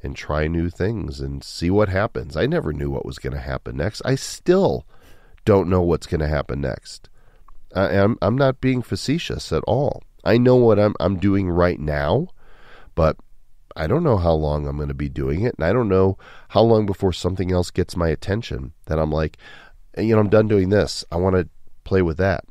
B: and try new things and see what happens. I never knew what was going to happen next. I still don't know what's going to happen next. I'm not being facetious at all. I know what I'm doing right now, but I don't know how long I'm going to be doing it, and I don't know how long before something else gets my attention that I'm like, I'm done doing this. I want to play with that.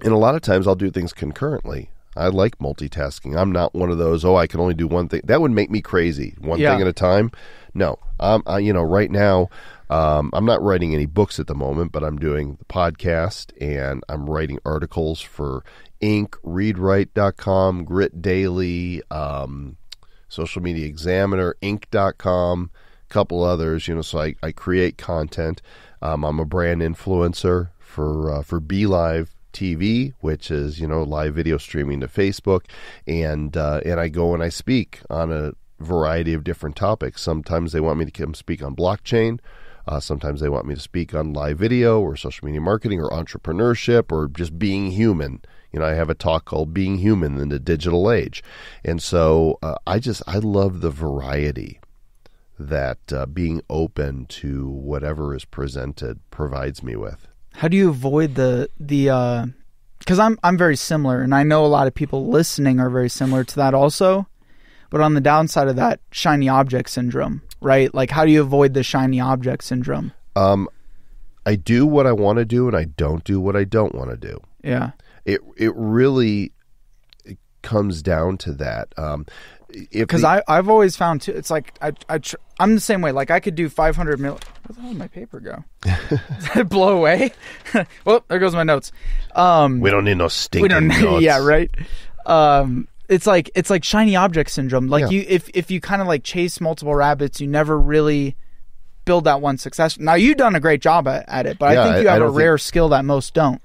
B: And a lot of times I'll do things concurrently. I like multitasking. I'm not one of those, I can only do one thing. That would make me crazy. One thing at a time. No. Right now, I'm not writing any books at the moment, but I'm doing the podcast, and I'm writing articles for Inc., ReadWrite.com, Grit Daily, Social Media Examiner, Inc.com, a couple others, so I create content. I'm a brand influencer for BeLive TV, which is, live video streaming to Facebook, and I go and I speak on a variety of different topics. Sometimes they want me to come speak on blockchain. Sometimes they want me to speak on live video or social media marketing or entrepreneurship or just being human. I have a talk called Being Human in the Digital Age. And so I love the variety that being open to whatever is presented provides me with.
A: How do you avoid the because I'm very similar, and I know a lot of people listening are very similar to that also, but on the downside of that, shiny object syndrome, right? Like, how do you avoid the shiny object syndrome?
B: I do what I want to do, and I don't do what I don't want to do.
A: Yeah.
B: It really comes down to that. Because
A: I've always found too, it's like I'm the same way. Like I could do 500 mil. Where the hell did my paper go? Did it blow away? Well, there goes my notes.
B: We don't need no stinking notes.
A: Yeah, right. It's like shiny object syndrome. Like if you kind of like chase multiple rabbits, you never really build that one success. Now you've done a great job at it, but I think you have a rare skill that most don't.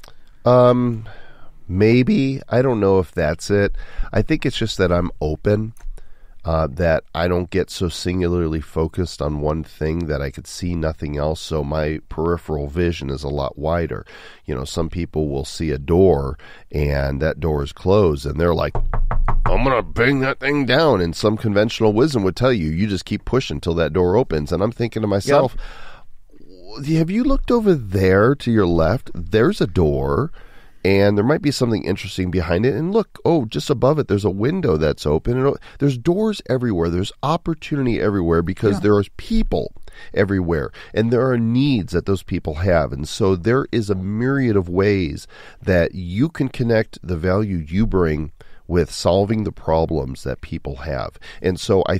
B: Maybe. I don't know if that's it. I think it's just that I'm open, that I don't get so singularly focused on one thing that I could see nothing else. So my peripheral vision is a lot wider. Some people will see a door and that door is closed and they're like, I'm going to bang that thing down. And some conventional wisdom would tell you just keep pushing until that door opens. And I'm thinking to myself, have you looked over there to your left? There's a door. And there might be something interesting behind it. And look, just above it, there's a window that's open. And there's doors everywhere. There's opportunity everywhere because there are people. everywhere. And there are needs that those people have. And so there is a myriad of ways that you can connect the value you bring with solving the problems that people have. And so I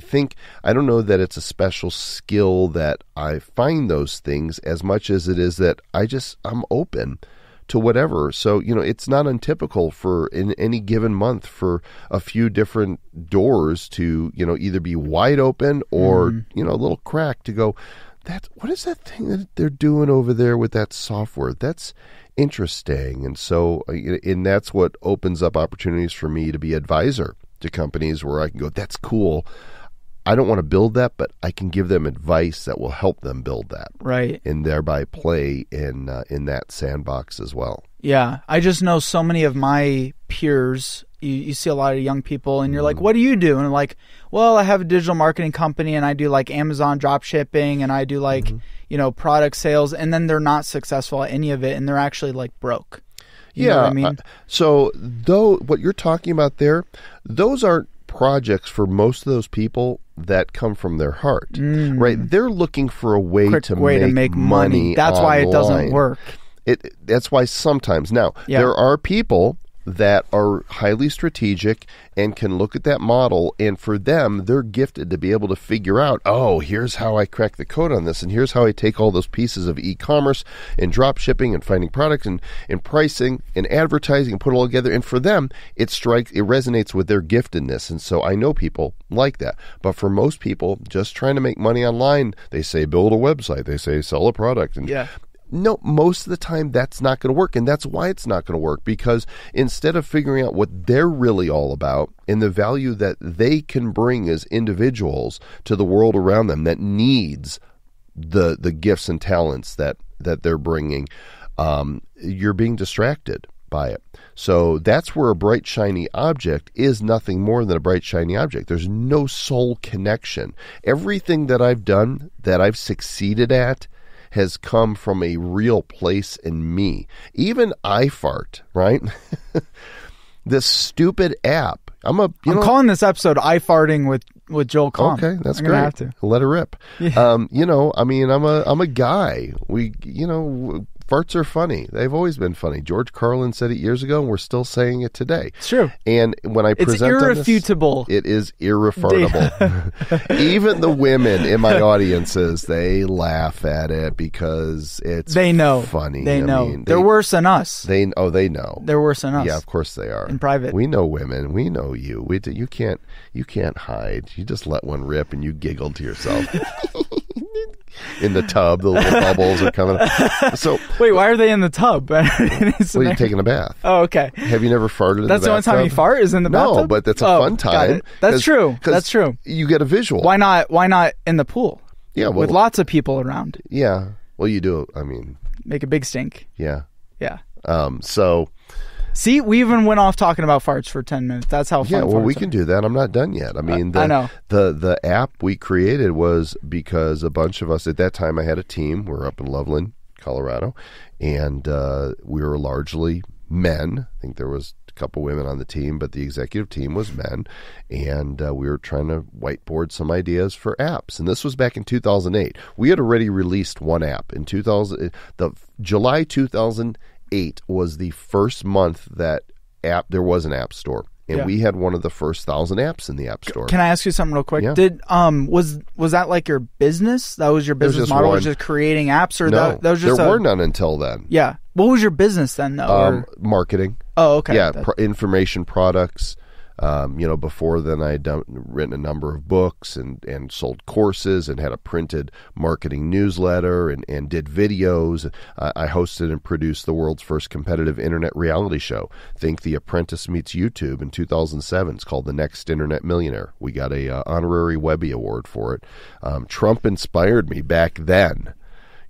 B: don't know that it's a special skill that I find those things as much as it is that I'm open to whatever. So, it's not untypical for in any given month for a few different doors to, either be wide open or, a little crack to go, what is that thing that they're doing over there with that software? That's interesting. And so, and that's what opens up opportunities for me to be advisor to companies where I can go, that's cool. I don't want to build that, but I can give them advice that will help them build that.
A: Right.
B: And thereby play in that sandbox as well.
A: Yeah. I just know so many of my peers, you see a lot of young people and you're like, what do you do? And I'm like, well, I have a digital marketing company and I do like Amazon drop shipping and I do like, product sales. And then they're not successful at any of it and they're actually like broke. You know what I mean?
B: So though what you're talking about there, those aren't projects for most of those people that come from their heart, right? They're looking for a way to make money.
A: That's why it doesn't work.
B: That's why sometimes. Now, there are people that are highly strategic and can look at that model, and for them, they're gifted to be able to figure out, oh, here's how I crack the code on this, and here's how I take all those pieces of e-commerce and drop shipping and finding products and pricing and advertising and put it all together. And for them, it resonates with their giftedness. And so I know people like that. But for most people, just trying to make money online, they say build a website, they say sell a product. And no, most of the time that's not going to work. And that's why it's not going to work, because instead of figuring out what they're really all about and the value that they can bring as individuals to the world around them that needs the gifts and talents that they're bringing, you're being distracted by it. So that's where a bright, shiny object is nothing more than a bright, shiny object. There's no soul connection. Everything that I've done, that I've succeeded at, has come from a real place in me. Even iFart, right? This stupid app. I'm
A: calling this episode iFarting with Joel Comm.
B: Okay, that's
A: I'm
B: great.
A: Have to.
B: Let it rip.
A: Yeah.
B: I'm a guy. Farts are funny. They've always been funny. George Carlin said it years ago, and we're still saying it today.
A: It's true.
B: And when I present
A: it's irrefutable.
B: It is irrefartable. Even the women in my audiences, they laugh at it because it's funny.
A: They know. They're worse than us.
B: They know.
A: They're worse than us.
B: Yeah, of course they are.
A: In private.
B: We know women. We know you. You can't hide. You just let one rip and you giggle to yourself. In the tub, the little bubbles are coming up. So
A: wait, why are they in the tub?
B: Well, you're taking a bath.
A: Oh, okay.
B: Have you never farted in the bathtub?
A: That's the only time you fart is in the bathtub?
B: No, but that's a fun time.
A: That's true. That's true.
B: You get a visual.
A: Why not in the pool?
B: Yeah,
A: with lots of people around.
B: Yeah. Well, you do.
A: Make a big stink.
B: Yeah.
A: Yeah.
B: So.
A: See, we even went off talking about farts for 10 minutes. That's how fun.
B: Yeah, well, we can do that. I'm not done yet. I know. The app we created was because a bunch of us, at that time I had a team. We were up in Loveland, Colorado, and we were largely men. I think there was a couple women on the team, but the executive team was men, and we were trying to whiteboard some ideas for apps. And this was back in 2008. We had already released one app in July 2008 was the first month that there was an app store, and we had one of the first 1,000 apps in the app store.
A: Can I ask you something real quick?
B: Yeah.
A: Did was that like your business? That was your business model? Was just creating apps, or
B: no?
A: That was just
B: there were none until then.
A: Yeah. What was your business then, though?
B: Marketing.
A: Oh, okay.
B: Yeah, information products. Before then I had written a number of books and sold courses and had a printed marketing newsletter and did videos. I hosted and produced the world's first competitive internet reality show. Think The Apprentice meets YouTube in 2007. It's called The Next Internet Millionaire. We got a honorary Webby Award for it. Trump inspired me back then.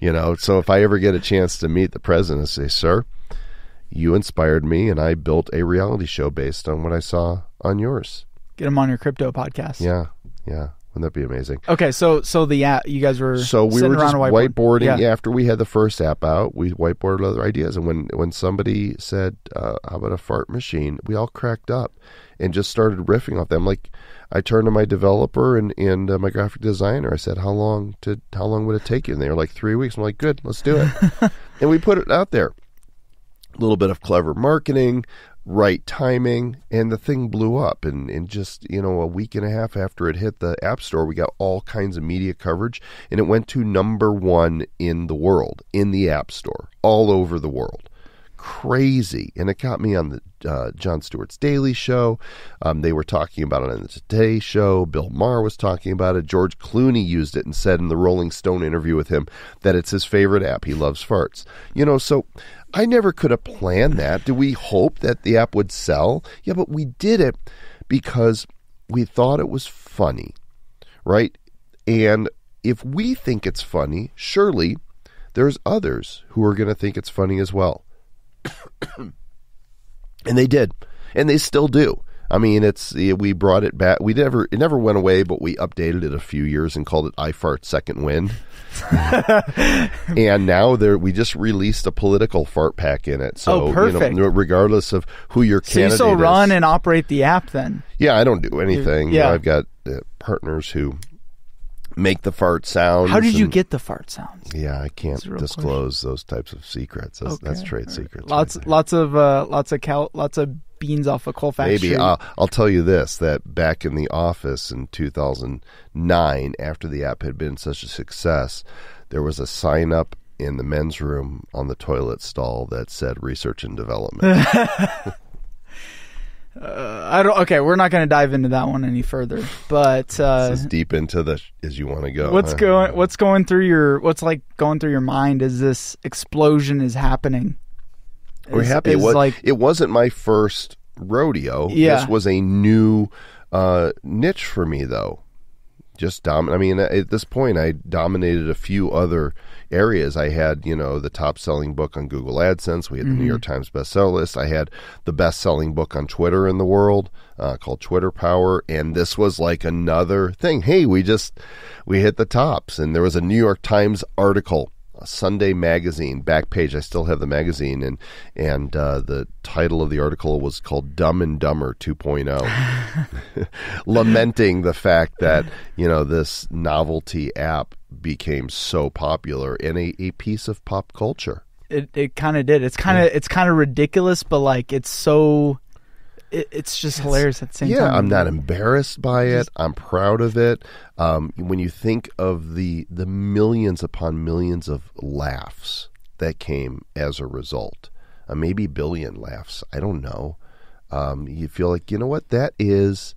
B: So if I ever get a chance to meet the president and say, sir, you inspired me, and I built a reality show based on what I saw on yours.
A: Get him on your crypto podcast.
B: Yeah, yeah. Wouldn't that be amazing?
A: Okay, so the app, you guys were
B: So we
A: sitting
B: were just
A: around a whiteboard.
B: whiteboarding
A: Yeah.
B: after we had the first app out. We whiteboarded other ideas, and when somebody said, "How about a fart machine?" we all cracked up and just started riffing off them. Like I turned to my developer and my graphic designer. I said, "How long would it take you?" And they were like, 3 weeks. I'm like, "Good, let's do it." And we put it out there. A little bit of clever marketing, right timing, and the thing blew up. And in just, a week and a half after it hit the App Store, we got all kinds of media coverage, and it went to #1 in the world, in the App Store, all over the world. Crazy. And it got me on the Jon Stewart's Daily Show. They were talking about it on the Today Show. Bill Maher was talking about it. George Clooney used it and said in the Rolling Stone interview with him that it's his favorite app. He loves farts. So I never could have planned that. Did we hope that the app would sell? Yeah, but we did it because we thought it was funny, right? And if we think it's funny, surely there's others who are going to think it's funny as well. And they did, and they still do. I mean, we brought it back. It never went away, but we updated it a few years and called it iFart Second Wind. And now we just released a political fart pack in it. So,
A: perfect.
B: Regardless of who your candidate is.
A: So you still run and operate the app then?
B: Yeah, I don't do anything.
A: Yeah.
B: I've got partners who make the fart sounds.
A: How did you get the fart sounds?
B: Yeah, I can't disclose those types of secrets. That's trade secrets.
A: Lots of beans off a Colfax
B: Maybe
A: Street.
B: I'll tell you this: that back in the office in 2009, after the app had been such a success, there was a sign up in the men's room on the toilet stall that said "Research and Development."
A: Okay, we're not going to dive into that one any further. But
B: it's as deep into as you want to go.
A: What's going through your mind as this explosion is happening?
B: We're happy. It wasn't my first rodeo.
A: Yeah.
B: This was a new niche for me, though. At this point, I dominated a few other areas. I had, the top-selling book on Google AdSense. We had the New York Times bestseller list. I had the best-selling book on Twitter in the world called Twitter Power. And this was like another thing. Hey, we hit the tops. And there was a New York Times article, a Sunday magazine, back page. I still have the magazine, and the title of the article was called "Dumb and Dumber 2.0," lamenting the fact that this novelty app became so popular in a piece of pop culture.
A: It kind of did. It's kind of ridiculous, but like it's so. It's just hilarious at the same time.
B: Yeah, I'm not embarrassed by it. I'm proud of it. When you think of the millions upon millions of laughs that came as a result, maybe billion laughs, I don't know. You feel like, what? That is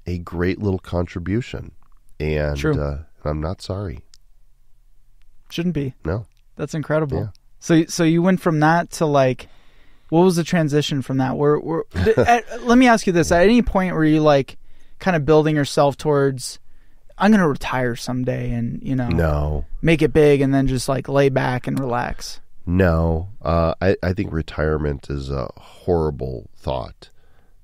B: a great little contribution. And
A: True.
B: I'm not sorry.
A: Shouldn't be.
B: No.
A: That's incredible.
B: Yeah.
A: So you went from that to like... What was the transition from that? Let me ask you this. At any point were you like kind of building yourself towards, I'm going to retire someday and,
B: No.
A: make it big and then just like lay back and relax?
B: No. I think retirement is a horrible thought.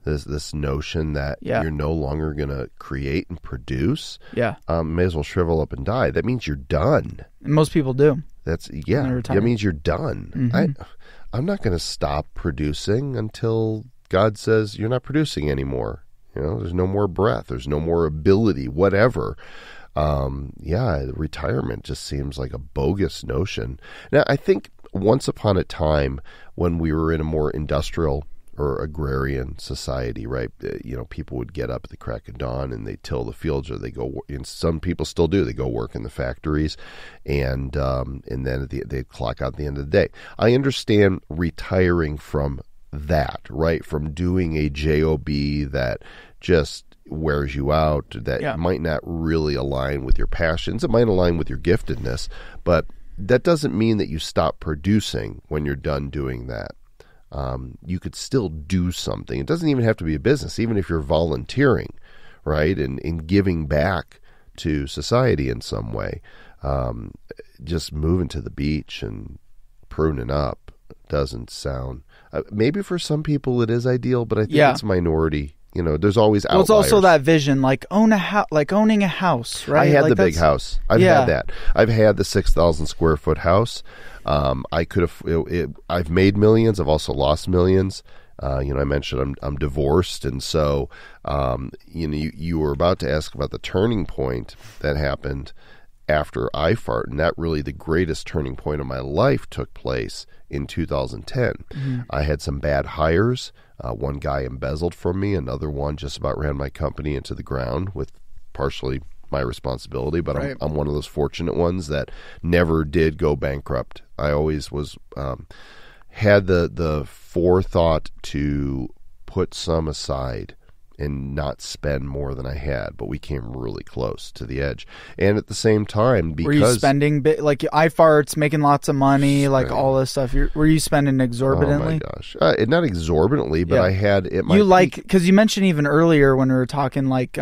B: This notion that you're no longer going to create and produce.
A: Yeah.
B: May as well shrivel up and die. That means you're done.
A: And most people do.
B: That means you're done.
A: Mm-hmm.
B: I'm not going to stop producing until God says you're not producing anymore. There's no more breath. There's no more ability, whatever. Retirement just seems like a bogus notion. Now, I think once upon a time when we were in a more industrial or agrarian society, right? People would get up at the crack of dawn and they till the fields, or they go. And some people still do. They go work in the factories, and then they clock out at the end of the day. I understand retiring from that, right? From doing a job that just wears you out, that might not really align with your passions. It might align with your giftedness, but that doesn't mean that you stop producing when you're done doing that. You could still do something. It doesn't even have to be a business, even if you're volunteering, right? And giving back to society in some way. Just moving to the beach and pruning up doesn't sound... maybe for some people it is ideal, but I think it's minority. there's always outliers.
A: Well, it's also that vision, like owning a house, right?
B: I had
A: like
B: the big house. I've had that. I've had the 6,000 square foot house. I could have. I've made millions. I've also lost millions. I mentioned I'm divorced, and so you were about to ask about the turning point that happened after iFart, and that really the greatest turning point of my life took place in 2010. Mm-hmm. I had some bad hires. One guy embezzled from me. Another one just about ran my company into the ground with partially my responsibility, but right. I'm one of those fortunate ones that never did go bankrupt. I always was had the forethought to put some aside and not spend more than I had, but we came really close to the edge. And at the same time, because... Were
A: you spending, like iFarts, making lots of money, like all this stuff? Were you spending exorbitantly?
B: Oh my gosh. Not exorbitantly, but I had...
A: Because you mentioned even earlier when we were talking, like,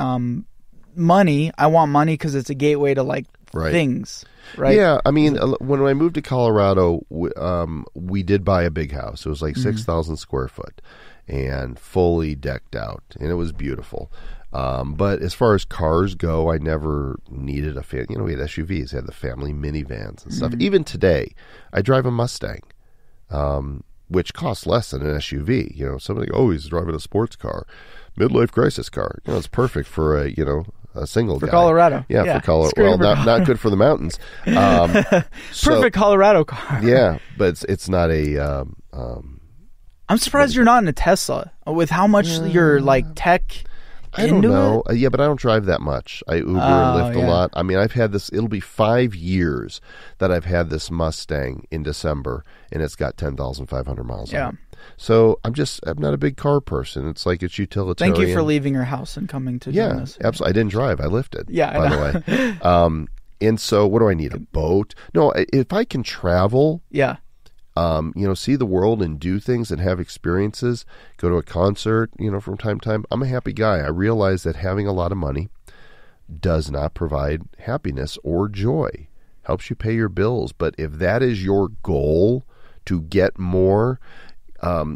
A: money, I want money because it's a gateway to, like, things, right?
B: Yeah, I mean, when I moved to Colorado, we did buy a big house. It was like 6,000 square foot. And fully decked out, and it was beautiful. But as far as cars go, I never needed we had SUVs, had the family minivans and stuff. Even today, I drive a Mustang, which costs less than an SUV. Somebody, he's driving a sports car, midlife crisis car. It's perfect for a single guy.
A: For Colorado.
B: Yeah, for Colorado. Well, not good for the mountains.
A: Perfect Colorado car.
B: Yeah, but it's not a...
A: I'm surprised you're not in a Tesla with how much you're like tech.
B: I don't know. Yeah, but I don't drive that much. I Uber and Lyft a lot. I mean, I've had this. It'll be 5 years that I've had this Mustang in December, and it's got 10,500 miles on it. So I'm not a big car person. It's like it's utilitarian.
A: Thank you for leaving your house and coming to join us.
B: Yeah, absolutely. I didn't drive. I lifted.
A: Yeah,
B: by the way. And so, what do I need? A boat? No, if I can travel.
A: Yeah.
B: See the world and do things and have experiences, go to a concert, from time to time. I'm a happy guy. I realize that having a lot of money does not provide happiness or joy. Helps you pay your bills. But if that is your goal to get more,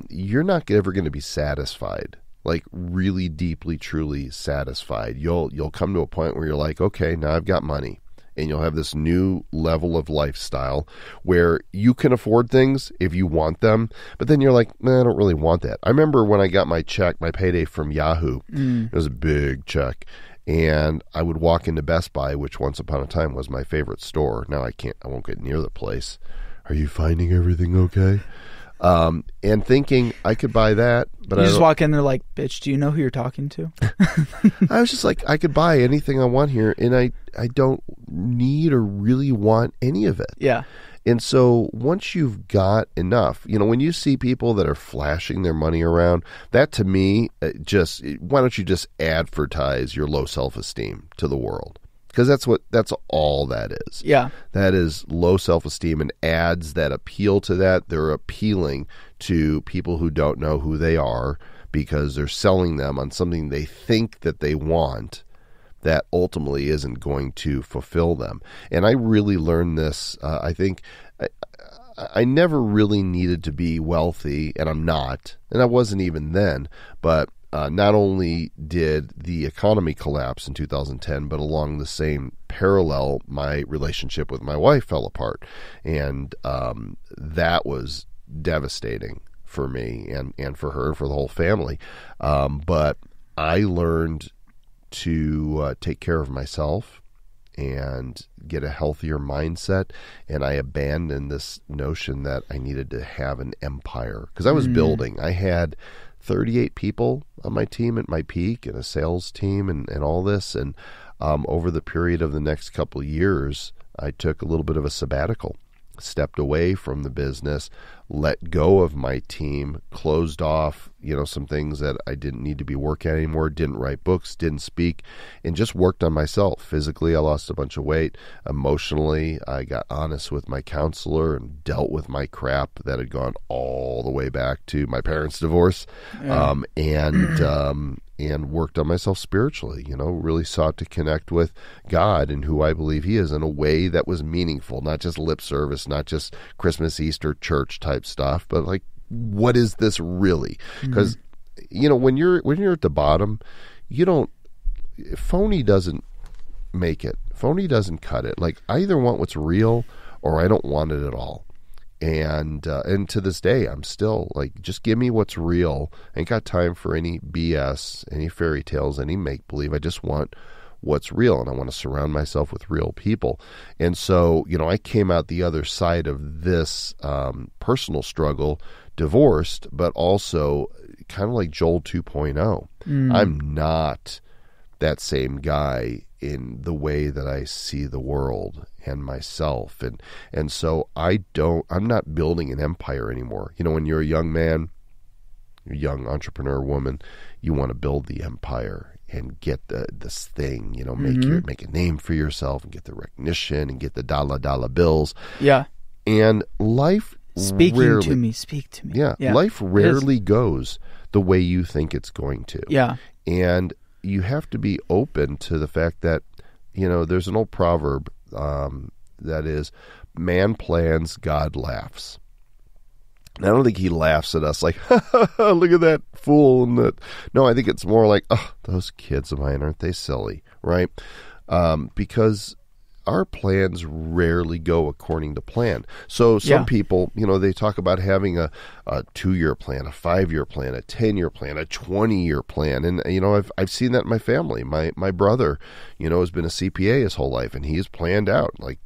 B: you're not ever going to be satisfied, like really deeply, truly satisfied. You'll come to a point where you're like, okay, now I've got money. And you'll have this new level of lifestyle where you can afford things if you want them. But then you're like, I don't really want that. I remember when I got my payday from Yahoo. It was a big check. And I would walk into Best Buy, which once upon a time was my favorite store. Now I won't get near the place. Are you finding everything okay? And thinking I could buy that, but
A: you just walk in there like, bitch, do you know who you're talking to?
B: I was just like, I could buy anything I want here, and I don't need or really want any of it.
A: Yeah.
B: And so once you've got enough, when you see people that are flashing their money around, that to me, why don't you just advertise your low self-esteem to the world? Because that's all that is.
A: Yeah.
B: That is low self-esteem, and ads that appeal to that, they're appealing to people who don't know who they are because they're selling them on something they think that they want that ultimately isn't going to fulfill them. And I really learned this. I think I never really needed to be wealthy, and I'm not, and I wasn't even then, but not only did the economy collapse in 2010, but along the same parallel, my relationship with my wife fell apart. And that was devastating for me and for her and for the whole family. But I learned to take care of myself and get a healthier mindset. And I abandoned this notion that I needed to have an empire. Because I was building. I had 38 people on my team at my peak, and a sales team and all this. And over the period of the next couple of years, I took a little bit of a sabbatical, stepped away from the business, let go of my team, closed off, some things that I didn't need to be working at anymore, didn't write books, didn't speak, and just worked on myself. Physically, I lost a bunch of weight. Emotionally, I got honest with my counselor and dealt with my crap that had gone all the way back to my parents' divorce, and worked on myself spiritually, really sought to connect with God and who I believe He is in a way that was meaningful, not just lip service, not just Christmas, Easter, church type stuff, but like, what is this really? Because when you're at the bottom, phony doesn't make it. Phony doesn't cut it. Like, I either want what's real or I don't want it at all. And to this day, I'm still like, just give me what's real. I ain't got time for any BS, any fairy tales, any make-believe. I just want what's real, and I want to surround myself with real people. And so, I came out the other side of this personal struggle, divorced, but also kind of like Joel 2.0. I'm not that same guy in the way that I see the world and myself. And so I'm not building an empire anymore. When you're a young man, a young entrepreneur woman, you want to build the empire and get this thing, make a name for yourself and get the recognition and get the dollar bills.
A: Yeah.
B: And life
A: speak to me.
B: Yeah. Life rarely goes the way you think it's going to.
A: Yeah.
B: And you have to be open to the fact that, there's an old proverb that is, man plans, God laughs. And I don't think he laughs at us like, look at that fool. No, I think it's more like, oh, those kids of mine, aren't they silly, right? Because our plans rarely go according to plan. So some people, they talk about having a 2-year plan, a 5-year plan, a 10-year plan, a 20-year plan. And, I've seen that in my family. My brother, has been a CPA his whole life, and he's planned out like,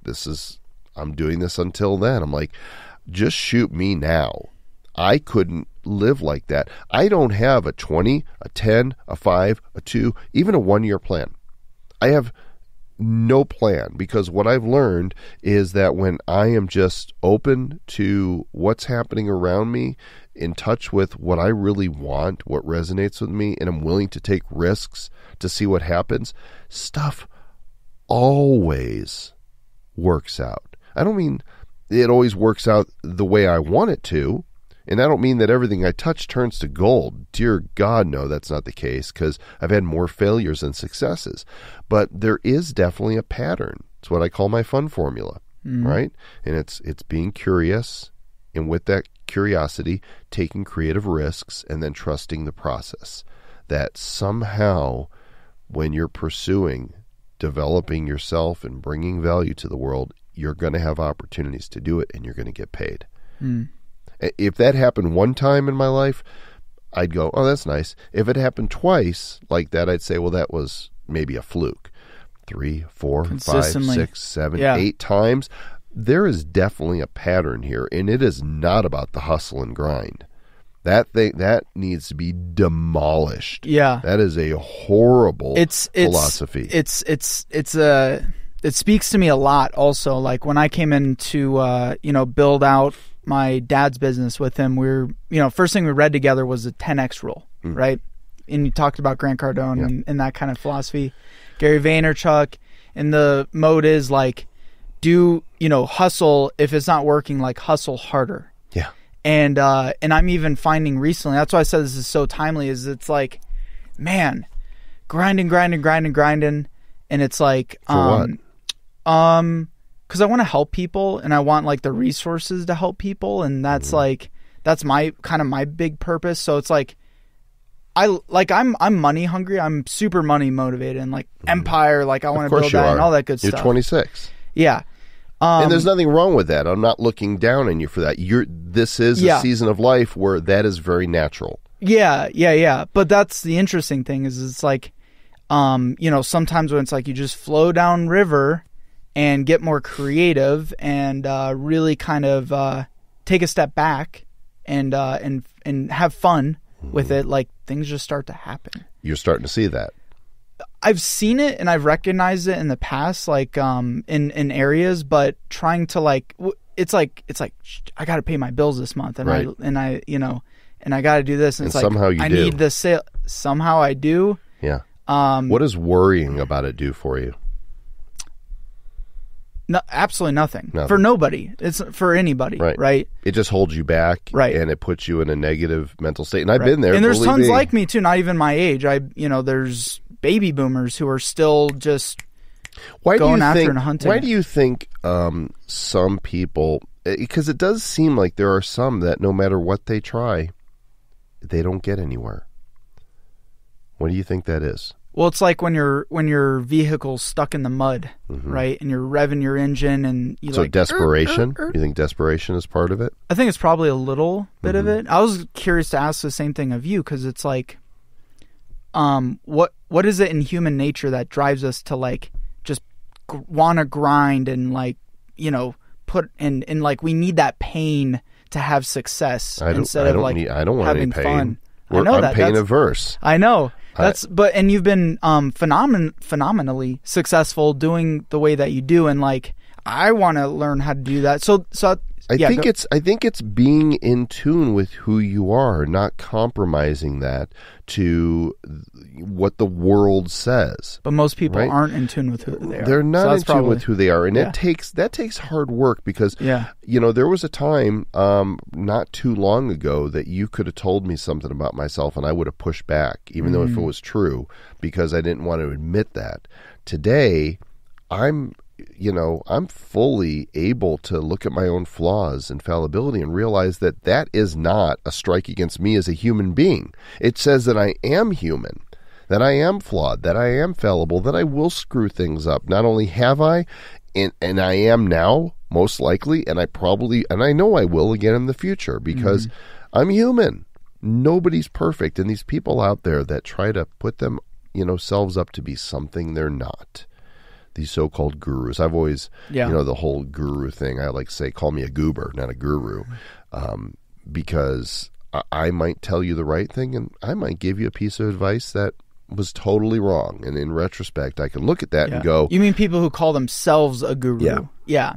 B: I'm doing this until then. I'm like, just shoot me now. I couldn't live like that. I don't have a 20, a 10, a 5, a 2, even a 1-year plan. I have no plan, because what I've learned is that when I am just open to what's happening around me, in touch with what I really want, what resonates with me, and I'm willing to take risks to see what happens, stuff always works out. I don't mean it always works out the way I want it to, and I don't mean that everything I touch turns to gold. Dear God, no, that's not the case, because I've had more failures than successes. But there is definitely a pattern. It's what I call my fun formula, right? And it's being curious, and with that curiosity, taking creative risks, and then trusting the process. That somehow, when you're pursuing developing yourself and bringing value to the world, you're going to have opportunities to do it, and you're going to get paid. If that happened one time in my life, I'd go, oh, that's nice. If it happened twice like that, I'd say, well, that was maybe a fluke. 3, 4, 5, 6, 7, 8 times. There is definitely a pattern here, and it is not about the hustle and grind. That needs to be demolished. Yeah. That is a horrible philosophy.
A: It speaks to me a lot also. Like when I came in to build out my dad's business with him, first thing we read together was the 10X rule, right? And you talked about Grant Cardone and that kind of philosophy. Gary Vaynerchuk, and the mode is like, hustle. If it's not working, like hustle harder.
B: Yeah.
A: And I'm even finding recently, that's why I said this is so timely, is it's like, man, grinding. And it's like,
B: for what?
A: Because I want to help people, and I want like the resources to help people, and that's that's my big purpose. So it's like, I'm money hungry. I'm super money motivated, and like empire, like I want to build that and all that good stuff.
B: You're 26.
A: Yeah.
B: And there's nothing wrong with that. I'm not looking down on you for that. This is a season of life where that is very natural.
A: Yeah. But that's the interesting thing is it's like, sometimes when it's like you just flow down river and get more creative and really kind of take a step back and have fun with it, like things just start to happen. You're
B: starting to see that.
A: I've seen it and I've recognized it in the past, like in areas, but trying to it's like I got to pay my bills this month, and
B: right.
A: I got to do this, and it's like
B: somehow
A: I need the sale. Somehow I do.
B: Yeah. What does worrying about it do for you?
A: No, absolutely nothing. For nobody. It's for anybody, right?
B: It just holds you back,
A: right?
B: And it puts you in a negative mental state. And I've been there.
A: And there's tons like me too, not even my age. There's baby boomers who are still just going after and hunting.
B: Why do you think some people, because it does seem like there are some that no matter what they try, they don't get anywhere. What do you think that is?
A: Well, it's like when your vehicle's stuck in the mud, right? And you're revving your engine and you
B: So desperation? You think desperation is part of it?
A: I think it's probably a little bit of it. I was curious to ask the same thing of you, because it's like, what is it in human nature that drives us to like just want to grind and like, you know, put in like we need that pain to have success instead of like having fun. I know
B: I'm pain averse.
A: I know. And you've been phenomenally successful doing the way that you do, and like I want to learn how to do that. I think it's being in tune with who you are, not compromising that to what the world says. But most people aren't in tune with who they are.
B: They're not in tune with who they are, and that takes hard work, because you know, there was a time not too long ago that you could have told me something about myself and I would have pushed back, even though if it was true, because I didn't want to admit that. Today, I'm fully able to look at my own flaws and fallibility and realize that that is not a strike against me as a human being. It says that I am human, that I am flawed, that I am fallible, that I will screw things up. Not only have I, and I am now, most likely, and I know I will again in the future, because I'm human. Nobody's perfect. And these people out there that try to put selves up to be something they're not. These so-called gurus. I've always, the whole guru thing, I like to say, call me a goober, not a guru, because I might tell you the right thing and I might give you a piece of advice that was totally wrong. And in retrospect, I can look at that and go...
A: You mean people who call themselves a guru? Yeah.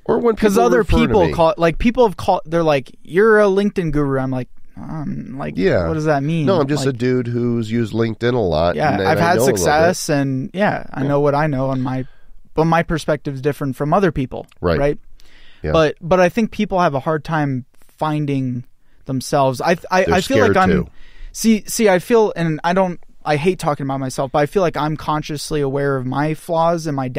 B: Or when
A: because other people call, like people have called, they're like, you're a LinkedIn guru. I'm like, what does that mean?
B: No, I'm just a dude who's used LinkedIn a lot.
A: Yeah, and I've had success, and I know what I know, but my perspective is different from other people. Right. Yeah. But I think people have a hard time finding themselves. I feel like I'm. See, I feel, and I hate talking about myself, but I feel like I'm consciously aware of my flaws and my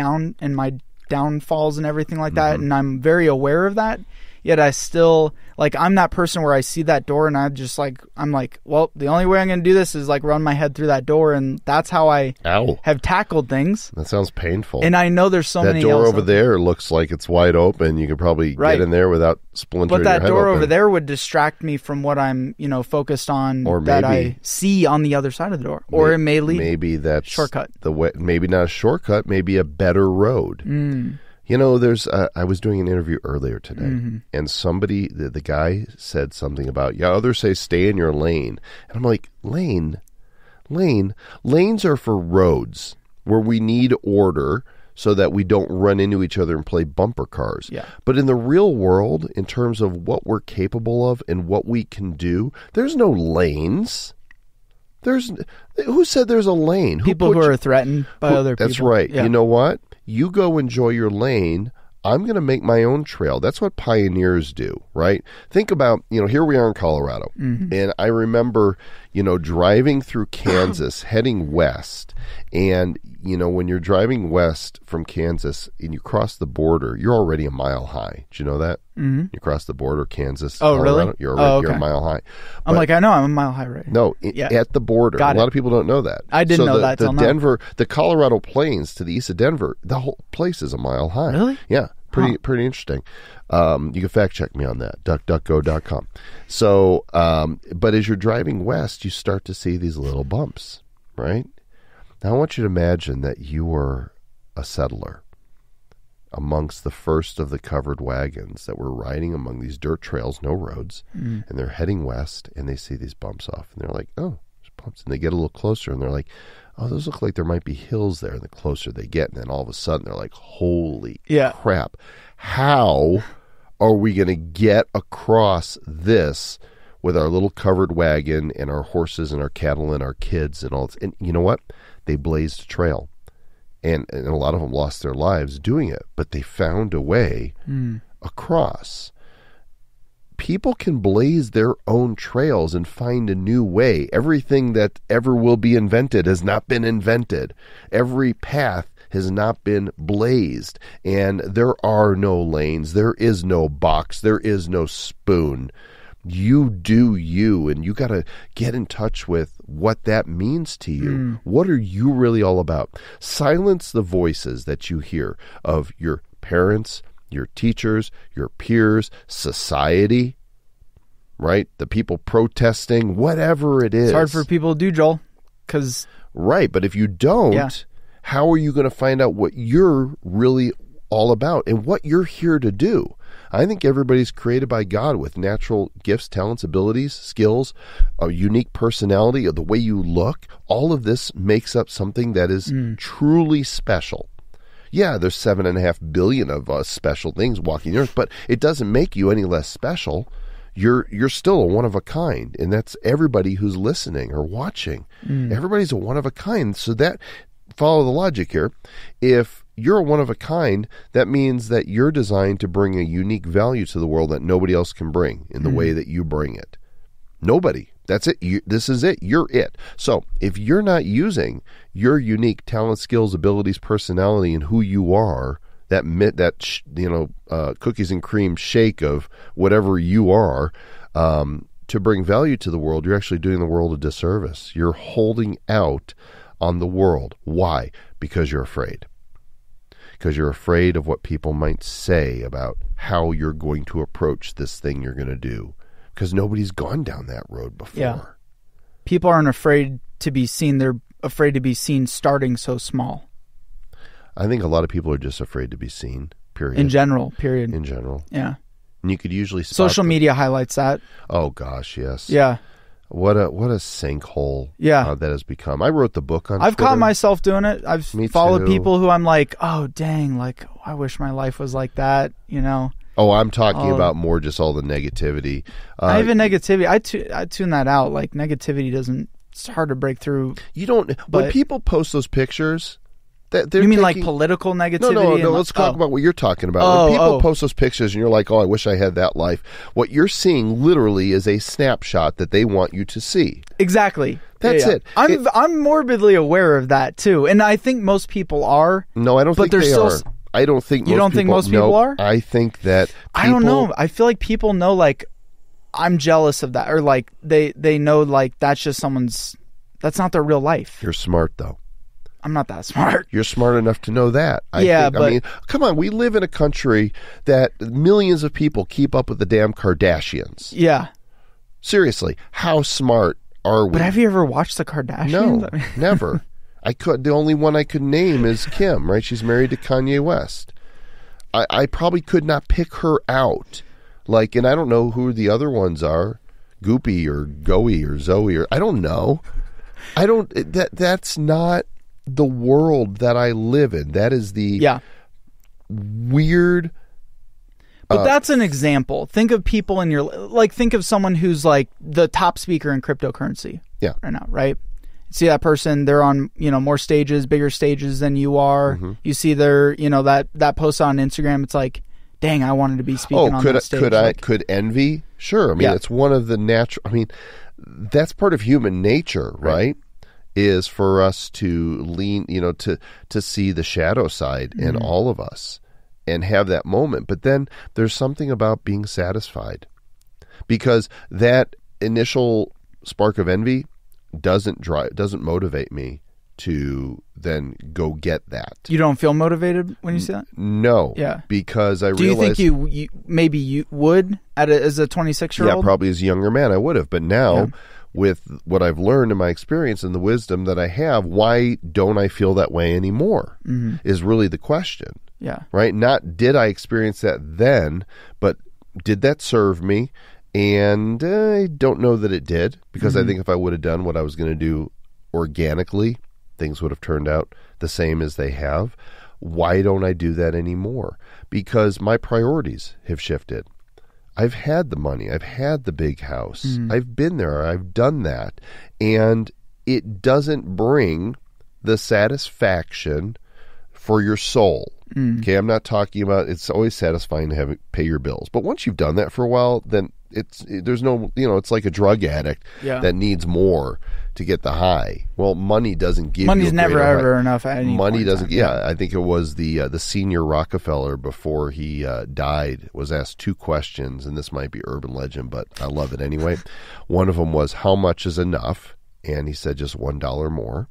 A: downfalls and everything like that, and I'm very aware of that. Yet I still, like, I'm that person where I see that door and I'm like, well, the only way I'm going to do this is like run my head through that door, and that's how I have tackled things.
B: That sounds painful.
A: And I know there's
B: that door over there looks like it's wide open. You could probably get in there without splintering your head open.
A: But that door over there would distract me from what I'm, focused on, or that I see on the other side of the door. Or it may lead.
B: Maybe that's
A: shortcut.
B: The way, maybe not a shortcut, maybe a better road. There's I was doing an interview earlier today, and somebody, the guy said something about, others say stay in your lane. And I'm like, lanes are for roads where we need order so that we don't run into each other and play bumper cars. Yeah. But in the real world, in terms of what we're capable of and what we can do, there's no lanes. Who said there's a lane?
A: People who are threatened by other people.
B: That's right. Yeah. You know what? You go enjoy your lane. I'm going to make my own trail. That's what pioneers do, right? Think about, here we are in Colorado. And I remember, driving through Kansas, heading west. And, when you're driving west from Kansas and you cross the border, you're already a mile high. Did you know that? You cross the border, Kansas, Colorado,
A: really?
B: You're a mile high.
A: I'm like, I know, I'm a mile high, right?
B: No, at the border. A lot of people don't know that.
A: I didn't know that till now.
B: The Colorado Plains to the east of Denver, the whole place is a mile high.
A: Really?
B: Yeah. Pretty interesting. You can fact check me on that, duckduckgo.com. So, but as you're driving west, you start to see these little bumps, right? Now I want you to imagine that you were a settler amongst the first of the covered wagons that were riding among these dirt trails, no roads, and they're heading west, and they see these bumps off, and they're like, oh, there's bumps. And they get a little closer, and they're like, oh, those look like there might be hills there. And the closer they get, and then all of a sudden they're like, holy crap. How are we going to get across this with our little covered wagon and our horses and our cattle and our kids and all this? And you know what? They blazed a trail. And a lot of them lost their lives doing it, but they found a way across. People can blaze their own trails and find a new way. Everything that ever will be invented has not been invented. Every path has not been blazed. And there are no lanes. There is no box. There is no spoon. You do you, and you got to get in touch with what that means to you. What are you really all about? Silence the voices that you hear of your parents, your teachers, your peers, society, right? The people protesting, whatever it is.
A: It's hard for people to do, Joel, because...
B: Right, but if you don't, how are you going to find out what you're really all about and what you're here to do? I think everybody's created by God with natural gifts, talents, abilities, skills, a unique personality, or the way you look. All of this makes up something that is truly special. Yeah, there's 7.5 billion of us special things walking the earth, but it doesn't make you any less special. You're still a one of a kind, and that's everybody who's listening or watching. Everybody's a one of a kind. So that, follow the logic here. If you're a one of a kind, that means that you're designed to bring a unique value to the world that nobody else can bring in the way that you bring it. Nobody. That's it. This is it. You're it. So if you're not using your unique talent, skills, abilities, personality, and who you are, cookies and cream shake of whatever you are, to bring value to the world, you're actually doing the world a disservice. You're holding out on the world. Why? Because you're afraid. Because you're afraid of what people might say about how you're going to approach this thing you're going to do. Because nobody's gone down that road before.
A: Yeah. People aren't afraid to be seen. They're afraid to be seen starting so small.
B: I think a lot of people are just afraid to be seen, period.
A: In general, period.
B: In general.
A: Yeah.
B: And you could usually spot
A: social media highlights that.
B: Oh, gosh, yes.
A: Yeah.
B: What a sinkhole that has become. I wrote the book on
A: I've
B: Twitter.
A: caught myself doing it. I've followed people who I'm like, oh, dang, like, I wish my life was like that, you know?
B: Oh, I'm talking about more just all the negativity.
A: Not even negativity. I tune that out. Like, negativity doesn't, it's hard to break through.
B: You don't, when people post those pictures,
A: you mean like political negativity?
B: No. Let's talk about what you're talking about. When people post those pictures and you're like, oh, I wish I had that life. What you're seeing literally is a snapshot that they want you to see.
A: Exactly.
B: That's it.
A: I'm morbidly aware of that too. And I think most people are.
B: No, I don't think they are. I don't think
A: you don't think most people are?
B: I think that people,
A: I don't know. I feel like people know, like, I'm jealous of that. Or like they know, like, that's just that's not their real life.
B: You're smart though.
A: I'm not that smart.
B: You're smart enough to know that. I mean, come on. We live in a country that millions of people keep up with the damn Kardashians.
A: Yeah.
B: Seriously, how smart are we?
A: But have you ever watched the Kardashians?
B: No, never. The only one I could name is Kim, right? She's married to Kanye West. I probably could not pick her out. Like, and I don't know who the other ones are. Goopy or Goey or Zoe or I don't know. That's not the world that I live in. That is the weird.
A: But that's an example. Think of people in your, like, think of someone who's like the top speaker in cryptocurrency.
B: Yeah.
A: Right now, right? See that person, they're on, more stages, bigger stages than you are. Mm-hmm. You see their, that post on Instagram. It's like, dang, I wanted to be speaking on that stage.
B: Could envy? Sure. I mean, it's one of the natural, that's part of human nature, right? Is for us to lean, to see the shadow side in all of us and have that moment. But then there's something about being satisfied, because that initial spark of envy doesn't motivate me to then go get that.
A: You don't feel motivated when you see that?
B: No.
A: Yeah.
B: Because I
A: realize... Do you think you maybe you would as a 26-year-old?
B: Yeah, probably as a younger man I would have. But now, with what I've learned in my experience and the wisdom that I have, why don't I feel that way anymore is really the question.
A: Yeah.
B: Right? Not did I experience that then, but did that serve me? And I don't know that it did, because I think if I would have done what I was going to do organically, things would have turned out the same as they have. Why don't I do that anymore? Because my priorities have shifted. I've had the money. I've had the big house. I've been there. I've done that. And it doesn't bring the satisfaction for your soul. Okay, I'm not talking about, it's always satisfying to pay your bills. But once you've done that for a while, then there's no, it's like a drug addict that needs more to get the high. Well, money doesn't give
A: Money's
B: you a
A: never
B: greater
A: ever
B: high.
A: enough at any
B: Money
A: point in
B: doesn't.
A: time.
B: Yeah, I think it was the senior Rockefeller before he died was asked 2 questions, and this might be urban legend, but I love it anyway. One of them was, how much is enough? And he said just $1 more.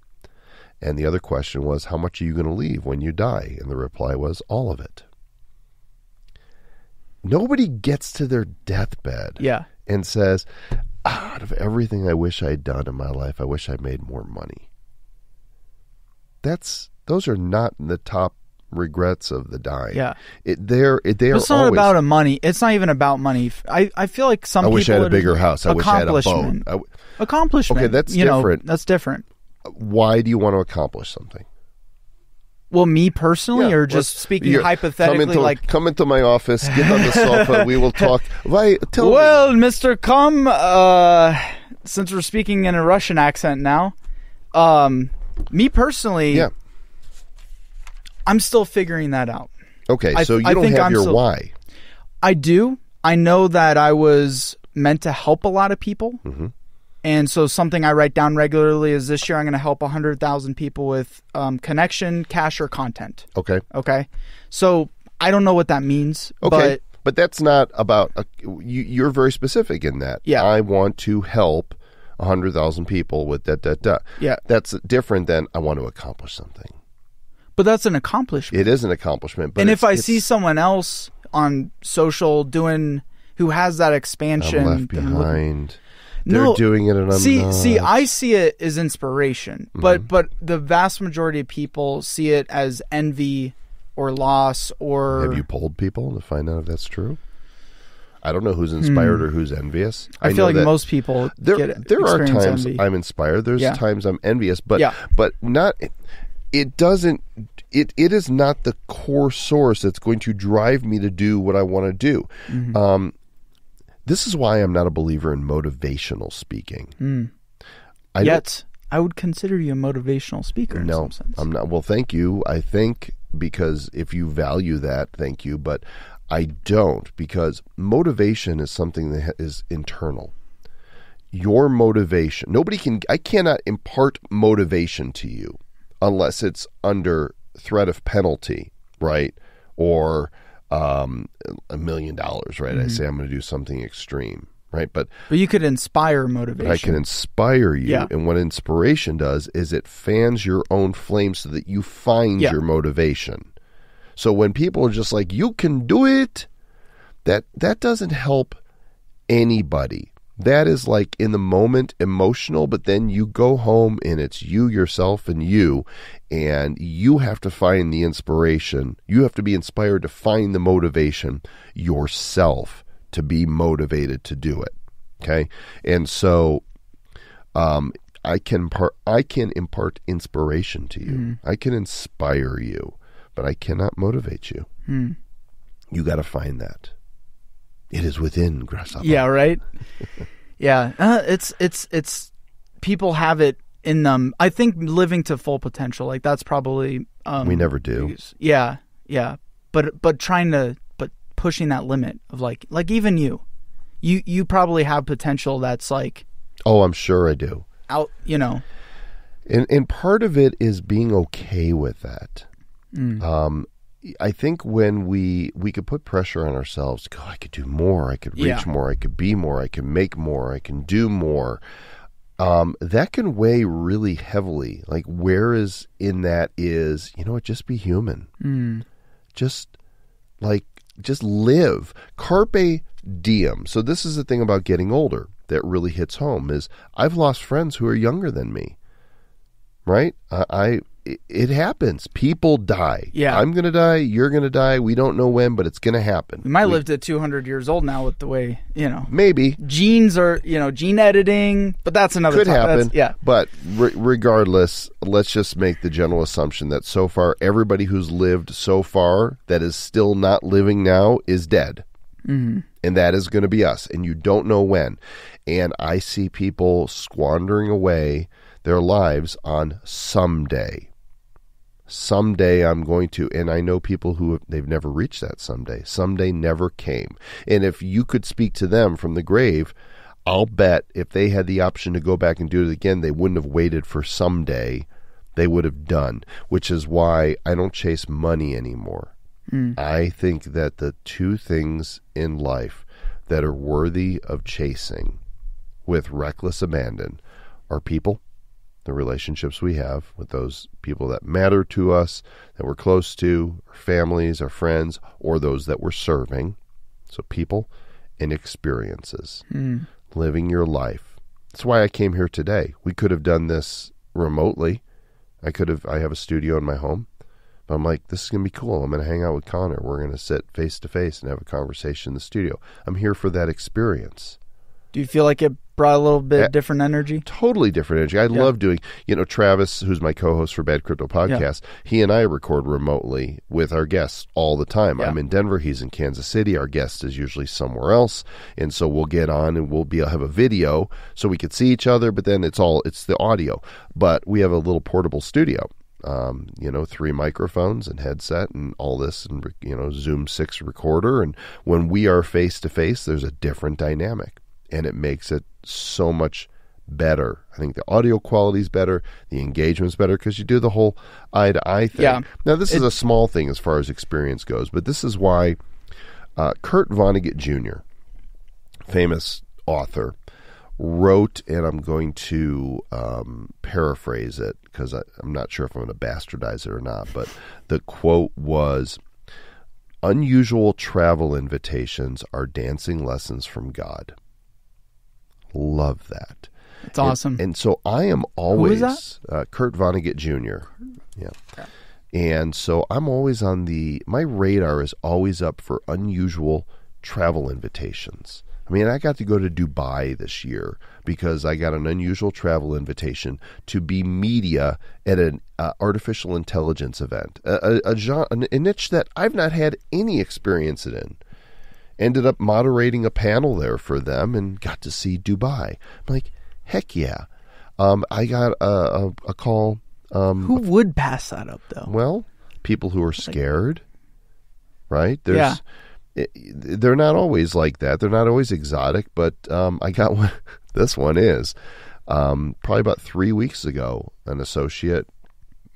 B: And the other question was, how much are you going to leave when you die? And the reply was, all of it. Nobody gets to their deathbed and says, out of everything I wish I'd done in my life, I wish I made more money. Those are not the top regrets of the dying.
A: Yeah.
B: It's
A: not about a money. It's not even about money. I feel like some people...
B: I wish I had a bigger house. I wish I had a boat.
A: Accomplishment.
B: Okay, that's different.
A: That's different.
B: Why do you want to accomplish something?
A: Well, me personally, or just speaking hypothetically,
B: come into my office, get on the sofa, we will talk. Tell me.
A: Mr. Kum, since we're speaking in a Russian accent now, me personally, I'm still figuring that out.
B: Okay, so you don't have your why.
A: I do. I know that I was meant to help a lot of people.
B: Mm-hmm.
A: And so something I write down regularly is this year I'm going to help 100,000 people with connection, cash, or content.
B: Okay.
A: Okay. So I don't know what that means.
B: Okay. But that's not about... you're very specific in that.
A: Yeah.
B: I want to help 100,000 people with da.
A: Yeah.
B: That's different than I want to accomplish something.
A: But that's an accomplishment.
B: It is an accomplishment. But
A: and if I see someone else on social who has that expansion...
B: I'm left behind... They're doing it, and I'm not.
A: See, I see it as inspiration, but the vast majority of people see it as envy or loss. Or
B: have you polled people to find out if that's true? I don't know who's inspired or who's envious.
A: I feel like most people
B: there are times
A: envy.
B: I'm inspired. There's times I'm envious, but not. It doesn't. It is not the core source that's going to drive me to do what I want to do. Mm-hmm. This is why I'm not a believer in motivational speaking.
A: Yet, I would consider you a motivational speaker in some sense.
B: I'm not. Well, thank you. I think because if you value that, thank you. But I don't, because motivation is something that is internal. Your motivation. I cannot impart motivation to you unless it's under threat of penalty, right? Or... $1 million, right? Mm-hmm. I say I'm going to do something extreme, right? But
A: you could inspire motivation.
B: I can inspire you, and what inspiration does is it fans your own flame so that you find your motivation. So when people are just like, "You can do it," that doesn't help anybody. That is like in the moment emotional, but then you go home and it's you, yourself, and you have to find the inspiration. You have to be inspired to find the motivation yourself to be motivated to do it. Okay? And so I can impart inspiration to you. Mm. I can inspire you, but I cannot motivate you. Mm. You got to find that. It is within Grasshopper.
A: Yeah, right? Yeah. It's people have it in them. I think living to full potential, like that's probably...
B: we never do.
A: Yeah. But pushing that limit of like even you probably have potential that's like...
B: Oh, I'm sure I do.
A: Out,
B: And part of it is being okay with that. Mm. I think when we could put pressure on ourselves, go, I could do more, I could reach more, I could be more, I can make more, I can do more. That can weigh really heavily. Like, whereas in that is, just be human. Mm. Just live. Carpe diem. So this is the thing about getting older that really hits home is I've lost friends who are younger than me. Right? It happens. People die.
A: Yeah.
B: I'm going to die. You're going to die. We don't know when, but it's going to happen.
A: We might live to 200 years old now with the way,
B: Maybe.
A: Genes are, gene editing, but that's another
B: Could happen.
A: Yeah.
B: But regardless, let's just make the general assumption that so far, everybody who's lived so far that is still not living now is dead. Mm-hmm. And that is going to be us. And you don't know when. And I see people squandering away their lives on someday. Someday I'm going to, and I know people who they've never reached that someday. Someday never came. And if you could speak to them from the grave, I'll bet if they had the option to go back and do it again, they wouldn't have waited for someday. They would have done, which is why I don't chase money anymore. I think that the two things in life that are worthy of chasing with reckless abandon are people, the relationships we have with those people that matter to us, that we're close to, our families, our friends, or those that we're serving. So people and experiences, living your life. That's why I came here today. We could have done this remotely. I have a studio in my home. But I'm like, this is going to be cool. I'm going to hang out with Connor. We're going to sit face to face and have a conversation in the studio. I'm here for that experience.
A: Do you feel like it brought a little bit different energy?
B: Totally different energy. I love doing, Travis, who's my co-host for Bad Crypto Podcast, he and I record remotely with our guests all the time. Yeah. I'm in Denver. He's in Kansas City. Our guest is usually somewhere else. And so we'll get on and we'll have a video so we could see each other, but then it's the audio. But we have a little portable studio. 3 microphones and headset and all this and, Zoom 6 recorder. And when we are face to face, there's a different dynamic and it makes it so much better. I think the audio quality is better. The engagement's better because you do the whole eye to eye thing. Yeah. Now, this is a small thing as far as experience goes, but this is why Kurt Vonnegut Jr., famous author, wrote, and I'm going to paraphrase it because I'm not sure if I'm going to bastardize it or not, but the quote was, "Unusual travel invitations are dancing lessons from God." Love that.
A: It's awesome.
B: And so I am always...
A: Who is
B: that? Kurt Vonnegut Jr. Yeah. And so I'm always my radar is always up for unusual travel invitations. I mean, I got to go to Dubai this year because I got an unusual travel invitation to be media at an artificial intelligence event, a niche that I've not had any experience in. Ended up moderating a panel there for them and got to see Dubai. I'm like, heck yeah. I got a call.
A: Who would pass that up, though?
B: Well, people who are scared, right? They're not always like that. They're not always exotic, but I got one. This one is. Probably about 3 weeks ago, an associate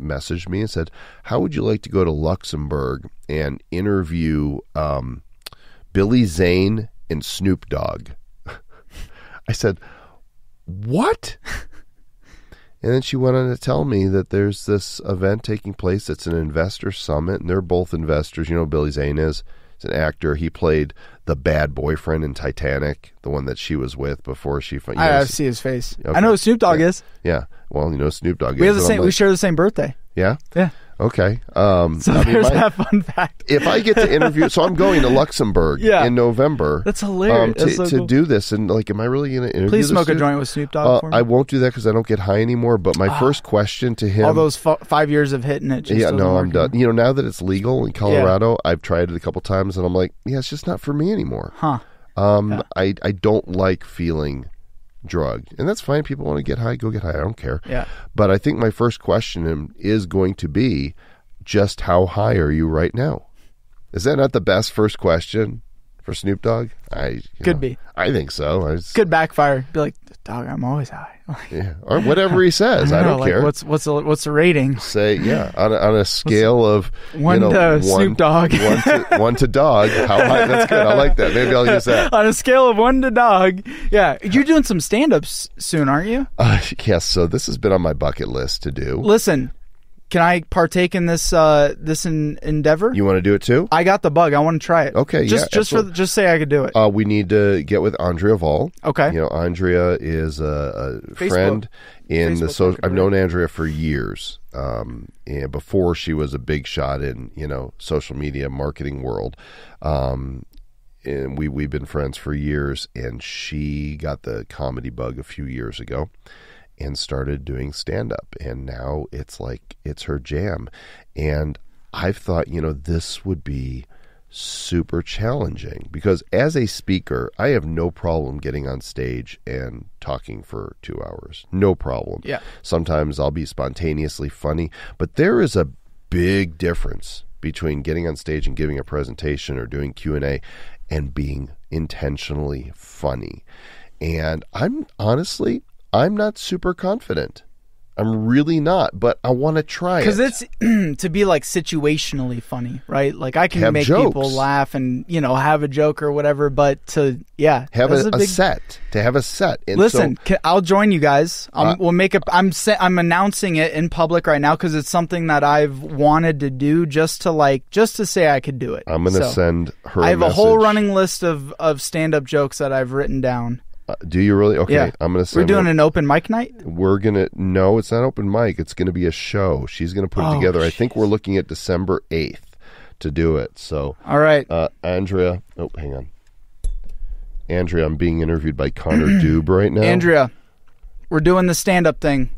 B: messaged me and said, "How would you like to go to Luxembourg and interview Billy Zane and Snoop Dogg?" I said, "What?" And then she went on to tell me that there's this event taking place. It's an investor summit, and they're both investors. You know who Billy Zane is? He's an actor. He played the bad boyfriend in Titanic, the one that she was with before she...
A: I see his face. Okay. I know who Snoop Dogg is.
B: Yeah. Well, Snoop Dogg
A: we is. We share the same birthday.
B: Yeah?
A: Yeah.
B: Okay.
A: So there's that fun fact.
B: If I get to interview... So I'm going to Luxembourg in November.
A: That's hilarious.
B: To do this. And am I really going to interview
A: Please smoke a joint with Snoop Dogg for me.
B: I won't do that because I don't get high anymore. But my first question to him...
A: All those 5 years of hitting it just
B: I'm done. Now that it's legal in Colorado, I've tried it a couple times and I'm like, it's just not for me anymore.
A: Huh.
B: I don't like feeling drugged. And that's fine. People want to get high, go get high. I don't care.
A: Yeah.
B: But I think my first question is going to be, just how high are you right now? Is that not the best first question for Snoop Dogg?
A: Could be.
B: I think so.
A: Could backfire. Be like, "Dog, I'm always high."
B: Yeah. Or whatever he says. I don't care.
A: What's the rating?
B: Say, on a scale of
A: 1 to Snoop Dogg.
B: 1 to dog. How high? That's good. I like that. Maybe I'll use that.
A: On a scale of 1 to dog. Yeah. You're doing some stand-ups soon, aren't you?
B: Yes. So this has been on my bucket list to do.
A: Listen. Can I partake in this endeavor?
B: You want to do it too?
A: I got the bug. I want to try it.
B: Okay,
A: just say I could do it.
B: We need to get with Andrea Vall.
A: Okay.
B: Andrea is a friend in the social. I've known Andrea for years, and before she was a big shot in social media marketing world. And we've been friends for years, and she got the comedy bug a few years ago and started doing stand-up, and now it's her jam. And I've thought, this would be super challenging because as a speaker, I have no problem getting on stage and talking for 2 hours. No problem.
A: Yeah.
B: Sometimes I'll be spontaneously funny, but there is a big difference between getting on stage and giving a presentation or doing Q&A and being intentionally funny. And I'm not super confident. I'm really not, but I want to try it.
A: Because it's to be like situationally funny, right? Like I can
B: Have
A: make
B: jokes.
A: people laugh and, have a joke or whatever, but to,
B: have
A: that's
B: a set. To have a set. And
A: listen,
B: so,
A: I'll join you guys. We'll make I'm announcing it in public right now because it's something that I've wanted to do just to say I could do it.
B: I'm going to send her
A: I have
B: a
A: a whole
B: message.
A: running list of stand-up jokes that I've written down.
B: Do you really? Okay,
A: Yeah.
B: I'm going to send
A: We're doing
B: her.
A: an open mic night?
B: No, it's not open mic. It's going to be a show. She's going to put it together. I think we're looking at December 8th to do it. So,
A: all right.
B: Andrea, hang on. Andrea, I'm being interviewed by Connor Dube right now.
A: Andrea, we're doing the stand-up thing.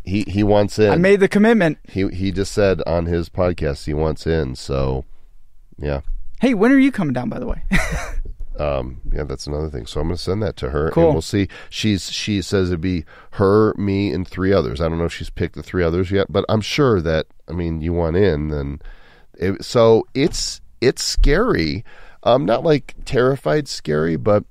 B: He wants in.
A: I made the commitment.
B: He just said on his podcast he wants in. So, yeah.
A: Hey, when are you coming down, by the way?
B: Yeah, that's another thing. So I'm going to send that to her,
A: Cool.
B: and we'll see. She says it'd be her, me, and 3 others. I don't know if she's picked the 3 others yet, but I'm sure that you want in. Then, so it's scary. Not like terrified scary, but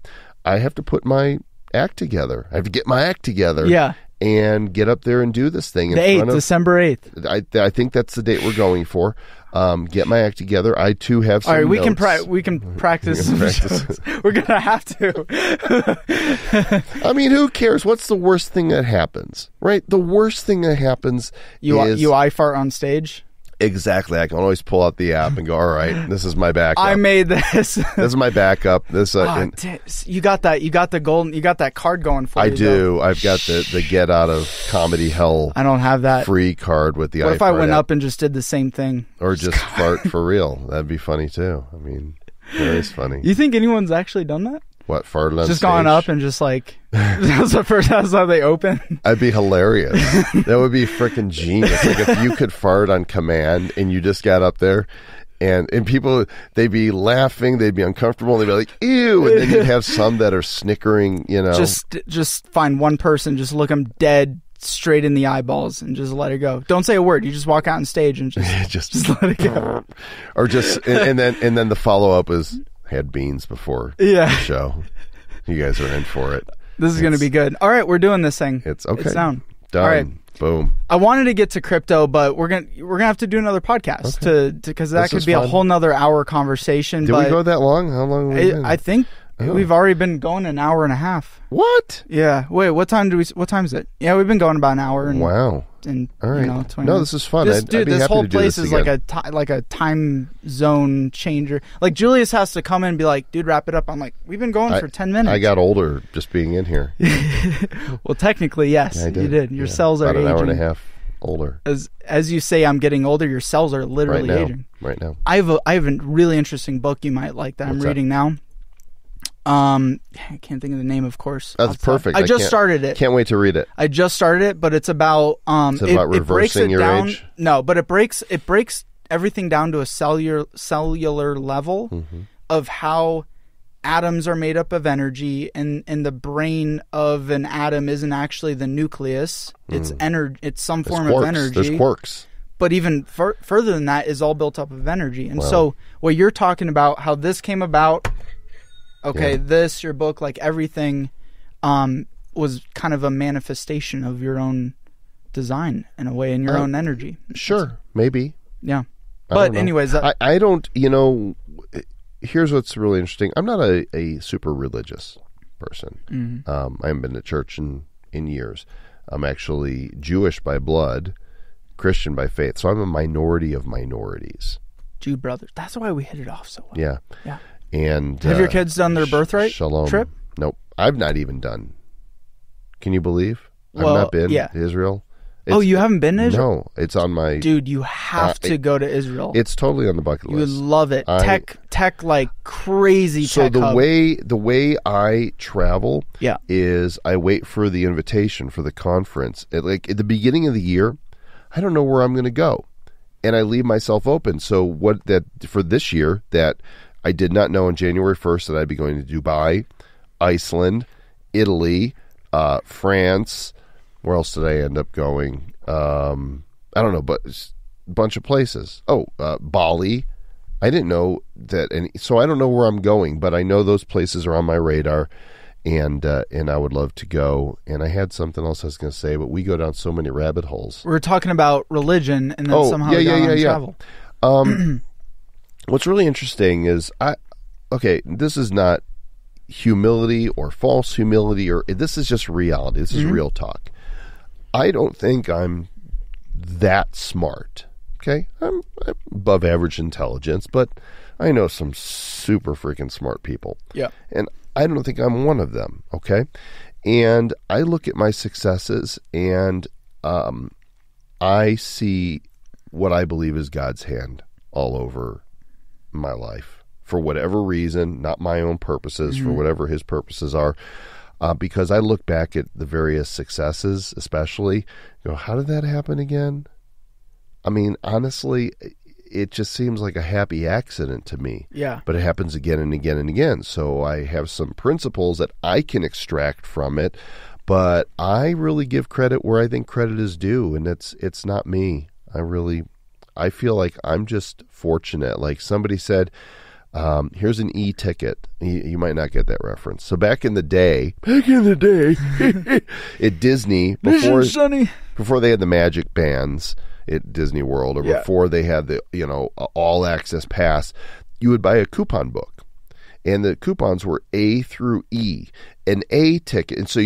B: I have to put my act together. I have to get my act together.
A: Yeah.
B: And get up there and do this thing in
A: The 8th,
B: front of.
A: December 8th.
B: I think that's the date we're going for. Get my act together. I too have some.
A: All right, we
B: notes.
A: can practice.
B: We can practice.
A: Some We're gonna have to.
B: Who cares? What's the worst thing that happens? Right? The worst thing that happens is
A: you eye fart on stage.
B: exactly. I can always pull out the app and go, all right, this is my backup.
A: I made this.
B: This is my backup. This
A: You got that. You got the golden. You got that card going for
B: I
A: you.
B: do.
A: Though.
B: I've got the get out of comedy hell.
A: I don't have that.
B: Free card with the.
A: What if I went
B: app.
A: up and just did the same thing?
B: Or just fart for real? That'd be funny too. That is funny.
A: You think anyone's actually done that?
B: What, farted on
A: Just
B: stage?
A: gone up and just like that's how they open.
B: That'd be hilarious. That would be freaking genius. Like if you could fart on command and you just got up there and people, they'd be laughing, they'd be uncomfortable, they'd be like, ew, and then you'd have some that are snickering,
A: Just find one person, just look them dead straight in the eyeballs and just let it go. Don't say a word. You just walk out on stage and just let it go.
B: Or just, and then the follow-up is, had beans before the show. You guys are in for it.
A: This is going to be good. All right, we're doing this thing.
B: It's okay.
A: It's down.
B: Done.
A: All right.
B: Boom.
A: I wanted to get to crypto, but we're gonna have to do another podcast because that
B: This
A: could
B: is
A: be a
B: fun.
A: whole nother hour conversation.
B: Did we go that long? How long have we been?
A: I think we've already been going an hour and a half.
B: What?
A: Yeah. Wait. What time is it? Yeah, we've been going about an hour. And,
B: Wow.
A: And
B: All right.
A: 20
B: No,
A: minutes.
B: this is fun.
A: Dude,
B: I'd be
A: this
B: happy
A: whole
B: to do
A: place
B: this
A: is
B: again.
A: like a time zone changer. Like Julius has to come in and be like, "Dude, wrap it up." I'm like, "We've been going for 10 minutes."
B: I got older just being in here.
A: Well, technically, yes,
B: I
A: you did. Your
B: Yeah.
A: cells are
B: about an
A: aging.
B: hour and a half older
A: As you say, I'm getting older. Your cells are literally aging.
B: Right now.
A: I have a really interesting book you might like that I'm
B: What's
A: reading now. I can't think of the name, of course.
B: That's perfect.
A: I just started it.
B: Can't wait to read it.
A: I just started it, but it's about
B: Is it about
A: breaks
B: reversing
A: it
B: your
A: down.
B: age?
A: No, but it breaks everything down to a cellular level
B: Mm-hmm.
A: of how atoms are made up of energy, and the brain of an atom isn't actually the nucleus. It's it's some form of energy.
B: There's quarks.
A: But even further than that is all built up of energy. And so what you're talking about, how this came about, this, your book, like everything was kind of a manifestation of your own design in a way, and your own energy.
B: Sure, maybe.
A: Yeah.
B: I
A: But
B: don't know.
A: anyways,
B: I don't, here's what's really interesting. I'm not a super religious person.
A: Mm-hmm.
B: I haven't been to church in years. I'm actually Jewish by blood, Christian by faith. So I'm a minority of minorities.
A: Jew brothers. That's why we hit it off so well.
B: Yeah.
A: Yeah.
B: And
A: Have your kids done their birthright
B: Shalom
A: trip?
B: Nope. I've not even done. Can you believe?
A: Well,
B: I've not been
A: yeah.
B: to Israel.
A: You haven't been to Israel?
B: No, it's on my.
A: Dude, you have to go to Israel.
B: It's totally on the bucket
A: You would
B: list.
A: love it. Tech like crazy.
B: So
A: tech
B: the
A: hub.
B: way I travel
A: Yeah.
B: is I wait for the invitation for the conference. At the beginning of the year, I don't know where I'm going to go, and I leave myself open. So for this year that I did not know on January 1st that I'd be going to Dubai, Iceland, Italy, France. Where else did I end up going? I don't know, but a bunch of places. Bali. I didn't know that, so I don't know where I'm going, but I know those places are on my radar. and I would love to go. And I had something else I was going to say, but we go down so many rabbit holes.
A: We were talking about religion, and then somehow we got on travel.
B: What's really interesting is this is not humility or false humility, or this is just reality. This is real talk. I don't think I'm that smart. Okay, I'm above average intelligence, but I know some super freaking smart people.
A: Yeah,
B: and I don't think I'm one of them. Okay, and I look at my successes, and I see what I believe is God's hand all over my life for whatever reason, not my own purposes, for whatever his purposes are. Because I look back at the various successes, especially, how did that happen again? I mean, honestly, it just seems like a happy accident to me.
A: Yeah.
B: But it happens again and again and again. So I have some principles that I can extract from it, but I really give credit where I think credit is due, and it's not me. I feel like I'm just fortunate. Like somebody said, here's an e-ticket. You might not get that reference. So back in the day, at Disney, before they had the magic bands at Disney World, or before they had the all access pass, you would buy a coupon book, and the coupons were A through E. An A ticket, and so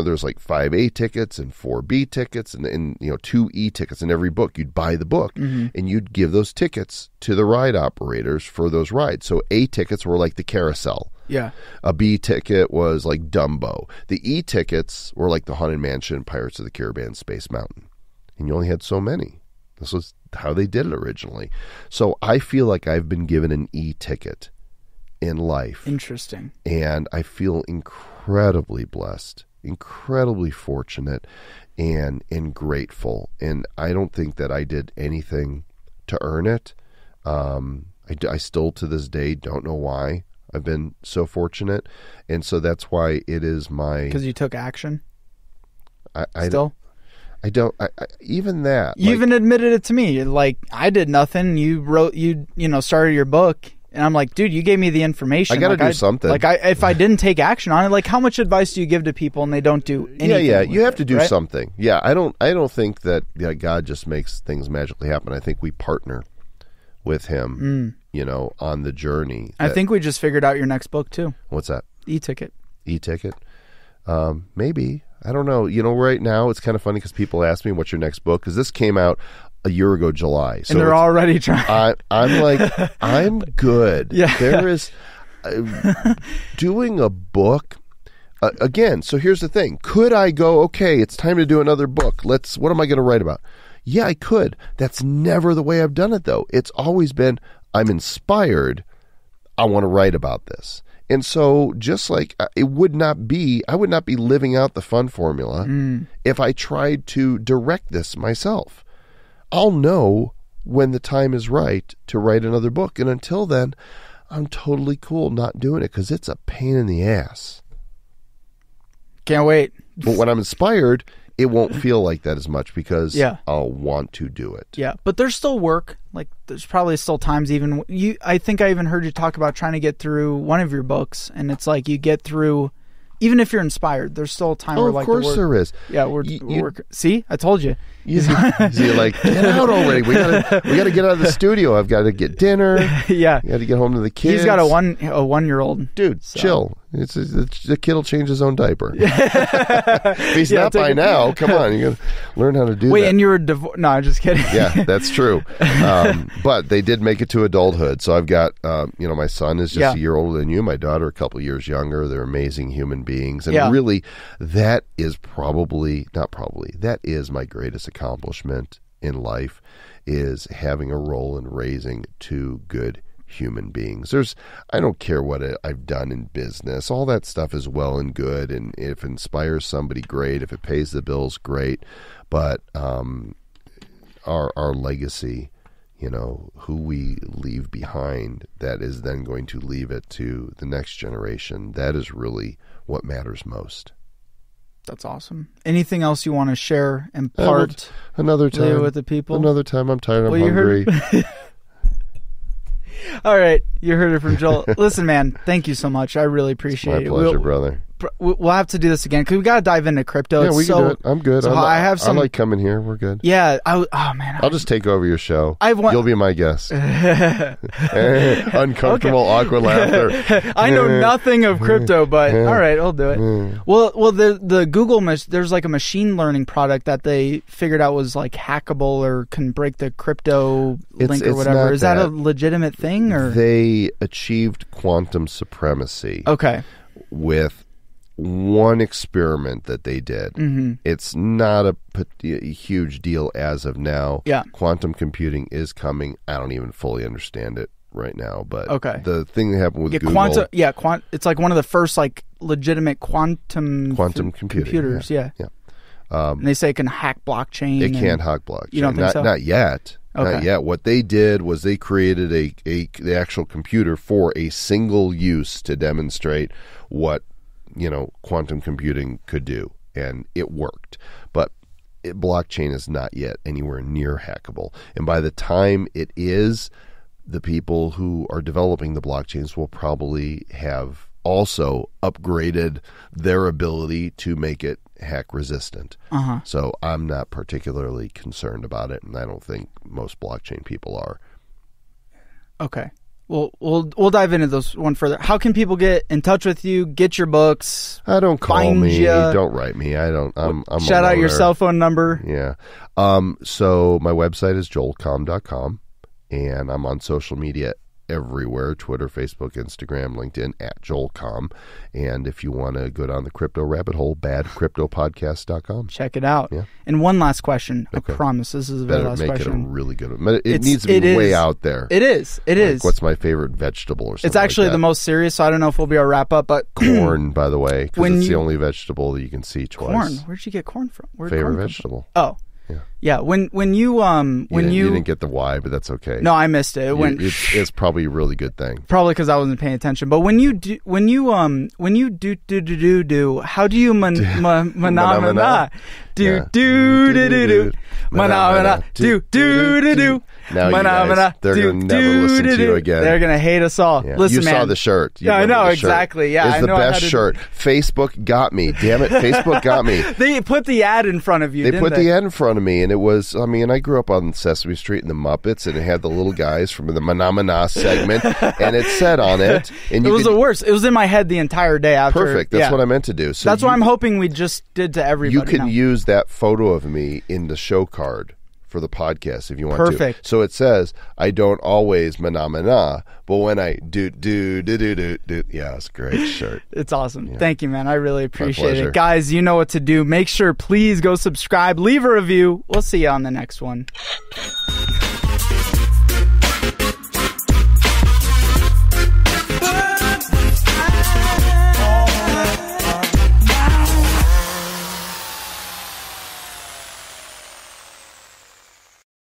B: there's like 5 A tickets and 4 B tickets and 2 E tickets in every book. You'd buy the book, and you'd give those tickets to the ride operators for those rides. So A tickets were like the carousel.
A: Yeah.
B: A B ticket was like Dumbo. The E tickets were like the Haunted Mansion, Pirates of the Caribbean, Space Mountain. And you only had so many. This was how they did it originally. So I feel like I've been given an E ticket in life.
A: Interesting.
B: And I feel incredibly blessed, incredibly fortunate, and grateful. And I don't think that I did anything to earn it. I still to this day don't know why I've been so fortunate. And so that's why it is my...
A: Because you took action?
B: I don't... even that.
A: You even admitted it to me. Like, I did nothing. You wrote, started your book. And I'm like, dude, you gave me the information.
B: I got to do something.
A: Like, if I didn't take action on it, like, how much advice do you give to people and they don't do anything?
B: Yeah, you have to do
A: right?
B: something. Yeah, I don't think that God just makes things magically happen. I think we partner with Him, on the journey.
A: I think we just figured out your next book too.
B: What's that?
A: E-ticket.
B: E-ticket. Maybe. I don't know. Right now it's kind of funny because people ask me, "What's your next book?" Because this came out a year ago, July. So
A: and they're already trying.
B: I'm like, I'm good.
A: Yeah.
B: There is doing a book again. So here's the thing: could I go? Okay, it's time to do another book. What am I going to write about? Yeah, I could. That's never the way I've done it, though. It's always been, I'm inspired. I want to write about this. And so just like I would not be living out the fun formula if I tried to direct this myself. I'll know when the time is right to write another book. And until then, I'm totally cool not doing it because it's a pain in the ass.
A: Can't wait.
B: But when I'm inspired, it won't feel like that as much because I'll want to do it.
A: Yeah, but there's still work. Like, there's probably still times even... I think I even heard you talk about trying to get through one of your books, and it's like you get through... Even if you're inspired, there's still a time where like...
B: Of course there is.
A: Yeah, we're see? I told you.
B: You're like, get out already. We gotta get out of the studio. I've got to get dinner.
A: Yeah.
B: You got to get home to the kids.
A: He's got a 1-year-old.
B: Dude, chill. The kid will change his own diaper. If he's not by now, come on. You got to learn how to do that.
A: Wait, and you were divorced? No, I'm just kidding.
B: Yeah, that's true. But they did make it to adulthood. So I've got, my son is just a year older than you. My daughter, a couple years younger. They're amazing human beings. And really, that is that is my greatest accomplishment in life, is having a role in raising 2 good human beings. I don't care what I've done in business. All that stuff is well and good, and if it inspires somebody, great. If it pays the bills, great. But our legacy, who we leave behind, that is then going to leave it to the next generation. That is really what matters most.
A: That's awesome. Anything else you want to share and part
B: another time
A: with the people?
B: Another time. I'm tired. I'm hungry.
A: All right, you heard it from Joel. Listen, man, thank you so much. I really appreciate it.
B: My pleasure, brother.
A: We'll have to do this again because we got to dive into crypto.
B: Yeah, we can do it. I'm good.
A: So I have some.
B: I like coming here. We're good.
A: Yeah.
B: I'll just take over your show. You'll be my guest. Uncomfortable, awkward laughter.
A: I know nothing of crypto, but all right, I'll do it. Well, the Google, there's like a machine learning product that they figured out was like hackable or can break the crypto link or whatever. Is that a legitimate thing? Or
B: they achieved quantum supremacy?
A: Okay.
B: With one experiment that they did.
A: Mm-hmm.
B: It's not a huge deal as of now.
A: Yeah.
B: Quantum computing is coming. I don't even fully understand it right now, but
A: okay.
B: The thing that happened with Google...
A: it's like one of the first like legitimate quantum computers. Yeah. And they say it can hack blockchain.
B: It can't hack blockchain.
A: You don't think so?
B: Not yet.
A: Okay.
B: Not yet. What they did was they created the actual computer for a single use to demonstrate what quantum computing could do, and it worked. But blockchain is not yet anywhere near hackable. And by the time it is, the people who are developing the blockchains will probably have also upgraded their ability to make it hack resistant. So I'm not particularly concerned about it, and I don't think most blockchain people are. Okay.
A: Well, we'll dive into those one further. How can people get in touch with you? Get your books?
B: Don't call me. Don't write me. I'm
A: shout out your cell phone number.
B: Yeah. So my website is joelcomm.com, and I'm on social media everywhere: Twitter, Facebook, Instagram, LinkedIn @JoelComm. And if you want to go down the crypto rabbit hole, badcryptopodcast.com.
A: Check it out.
B: Yeah.
A: And one last question.
B: Okay.
A: I promise this is a very last question.
B: Better make it a really good one. It needs to be way out there.
A: It is. It is.
B: What's my favorite vegetable or something?
A: It's actually
B: like
A: the most serious, so I don't know if we'll be able to wrap up, but
B: corn, by the way, because it's the only vegetable that you can see twice.
A: Corn. Where'd you get corn from?
B: Favorite vegetable.
A: Oh. Yeah, when you
B: you didn't get the why, but that's okay.
A: No, I missed it.
B: It's probably a really good thing.
A: Probably because I wasn't paying attention. But when you do, how do you manamana do
B: Now they're gonna never listen to you again.
A: They're gonna hate us all.
B: Yeah.
A: Listen,
B: you saw the shirt.
A: Yeah, I know exactly. Yeah,
B: it's the best shirt. Facebook got me. Damn it, Facebook got me.
A: They put the ad in front of you.
B: They put the ad in front of me, and it was. I mean, I grew up on Sesame Street and the Muppets, and it had the little guys from the Manamana segment, and it said on it. And
A: it was the worst. It was in my head the entire day after.
B: Perfect. That's what I meant to do. So
A: that's what I'm hoping we just did to everybody.
B: You can use that photo of me in the show card for the podcast if you want to.
A: Perfect.
B: So it says, I don't always manamana, but when I do. Yeah, it's a great shirt.
A: It's awesome. Yeah. Thank you, man. I really appreciate it. Guys, you know what to do. Make sure, please go subscribe, leave a review. We'll see you on the next one.